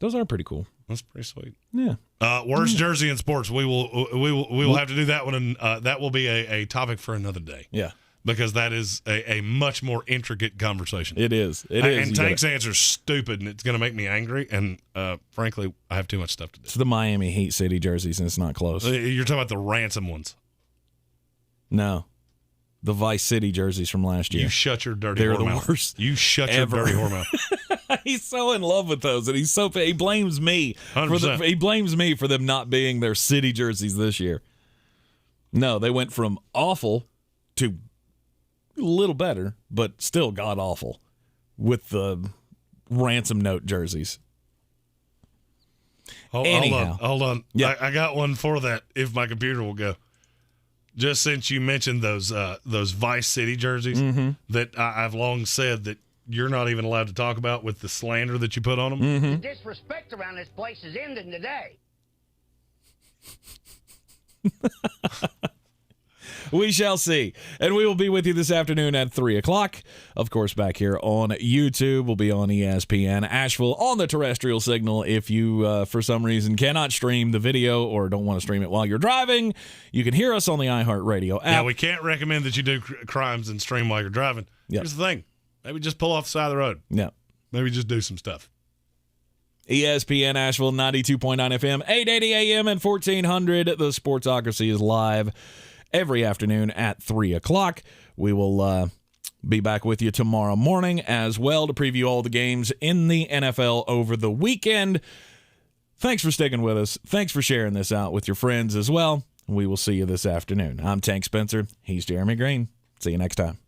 Those are pretty cool. That's pretty sweet. Yeah. Worst jersey in sports. We will have to do that one, and that will be a topic for another day. Yeah. Because that is a much more intricate conversation. It is. And Tank's answer is stupid, and it's going to make me angry. And frankly, I have too much stuff to do. It's the Miami Heat City jerseys, and it's not close. You're talking about the ransom ones. No. The Vice City jerseys from last year. You shut your dirty They're whore mouth. the worst. You shut your dirty whore mouth. He's so in love with those, and he blames me 100%. he blames me for them not being their city jerseys this year. No, they went from awful to a little better, but still god awful with the ransom note jerseys. Hold on. Yeah. I got one for that if my computer will go. Just since you mentioned those Vice City jerseys that I've long said that you're not even allowed to talk about with the slander that you put on them. The disrespect around this place is ending today. We shall see. And we will be with you this afternoon at 3 o'clock. Of course, back here on YouTube. We'll be on ESPN Asheville on the terrestrial signal. If you, for some reason, cannot stream the video or don't want to stream it while you're driving, you can hear us on the iHeartRadio app. Yeah, we can't recommend that you do crimes and stream while you're driving. Yep. Here's the thing. Maybe just pull off the side of the road. Yeah. Maybe just do some stuff. ESPN Asheville, 92.9 FM, 880 AM and 1400. The Sportsocracy is live every afternoon at 3 o'clock. We will be back with you tomorrow morning as well to preview all the games in the NFL over the weekend. Thanks for sticking with us. Thanks for sharing this out with your friends as well. We will see you this afternoon. I'm Tank Spencer. He's Jeremy Greene. See you next time.